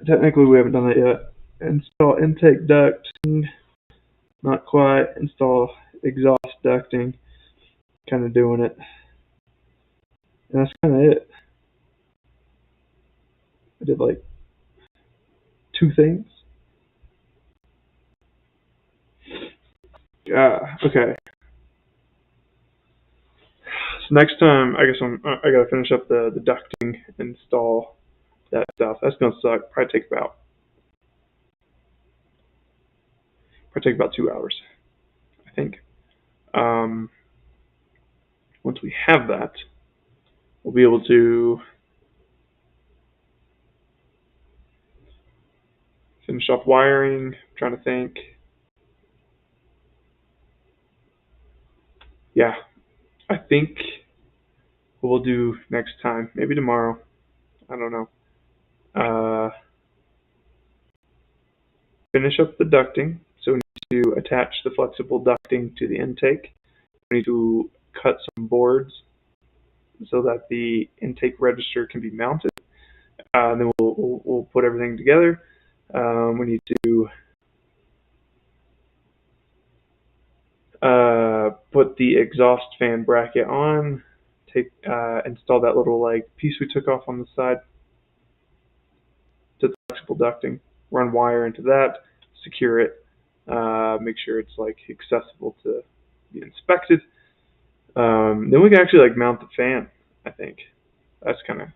[SPEAKER 1] Technically, we haven't done that yet. Install intake ducting. Not quite. Install exhaust ducting. Kind of doing it. And that's kind of it. I did like 2 things. Okay. So next time, I guess I gotta finish up the ducting, install that stuff. That's gonna suck. Probably take about 2 hours, I think. Once we have that, we'll be able to finish off wiring. I'm trying to think. Yeah, I think what we'll do next time, maybe tomorrow. I don't know. Finish up the ducting. So we need to attach the flexible ducting to the intake. We need to cut some boards so that the intake register can be mounted. And then we'll put everything together. We need to put the exhaust fan bracket on. Install that little like piece we took off on the side to the flexible ducting. Run wire into that. Secure it. Make sure it's like accessible to be inspected. Then we can actually like mount the fan. I think that's kind of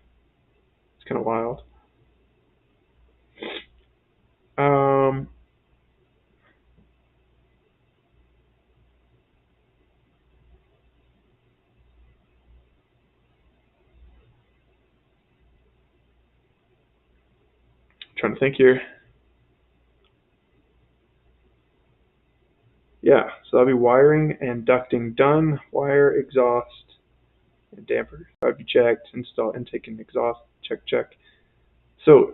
[SPEAKER 1] wild. Trying to think here. Yeah, so that'll be wiring and ducting done. Wire, exhaust, and damper. That'd be checked. Install intake and exhaust. Check. So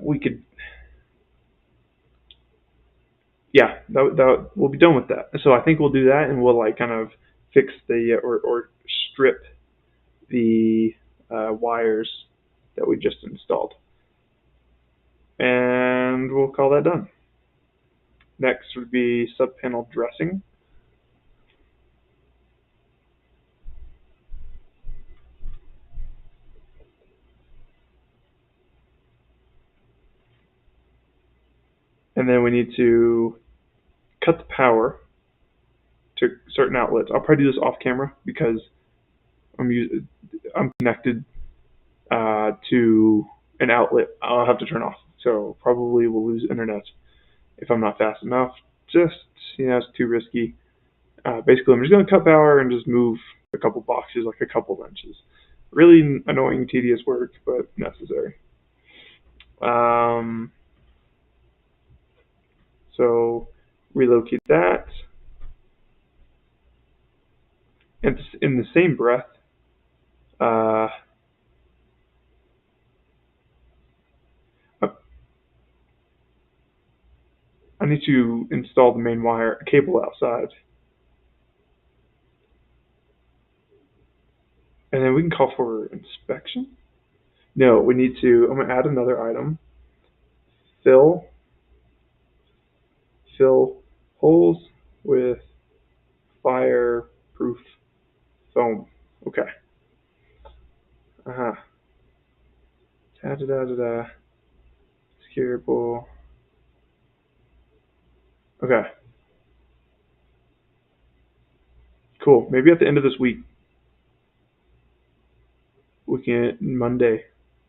[SPEAKER 1] we could, yeah, that we'll be done with that. So I think we'll do that, and we'll like kind of fix the or strip the wires that we just installed, and we'll call that done. Next would be sub-panel dressing. And then we need to cut the power to certain outlets. I'll probably do this off camera because I'm connected to an outlet I'll have to turn off. So probably we'll lose internet if I'm not fast enough. Just, it's too risky. Basically, I'm just going to cut power and just move a couple boxes, like a couple wrenches. Really annoying, tedious work, but necessary. So relocate that. And in the same breath, uh, I need to install the main wire cable outside. And then we can call for inspection. No, we need to, I'm going to add another item. Fill holes with fireproof foam. Okay. Uh-huh. Da-da-da-da-da. Securable. Okay. Cool. Maybe at the end of this week, Monday,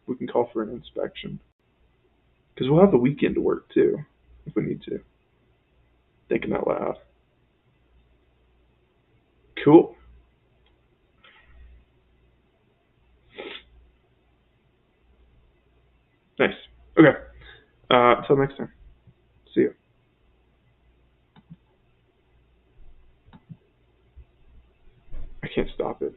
[SPEAKER 1] we can call for an inspection. Because we'll have the weekend to work too, if we need to. Thinking out loud. Cool. Nice. Okay. Until next time. See you. I can't stop it.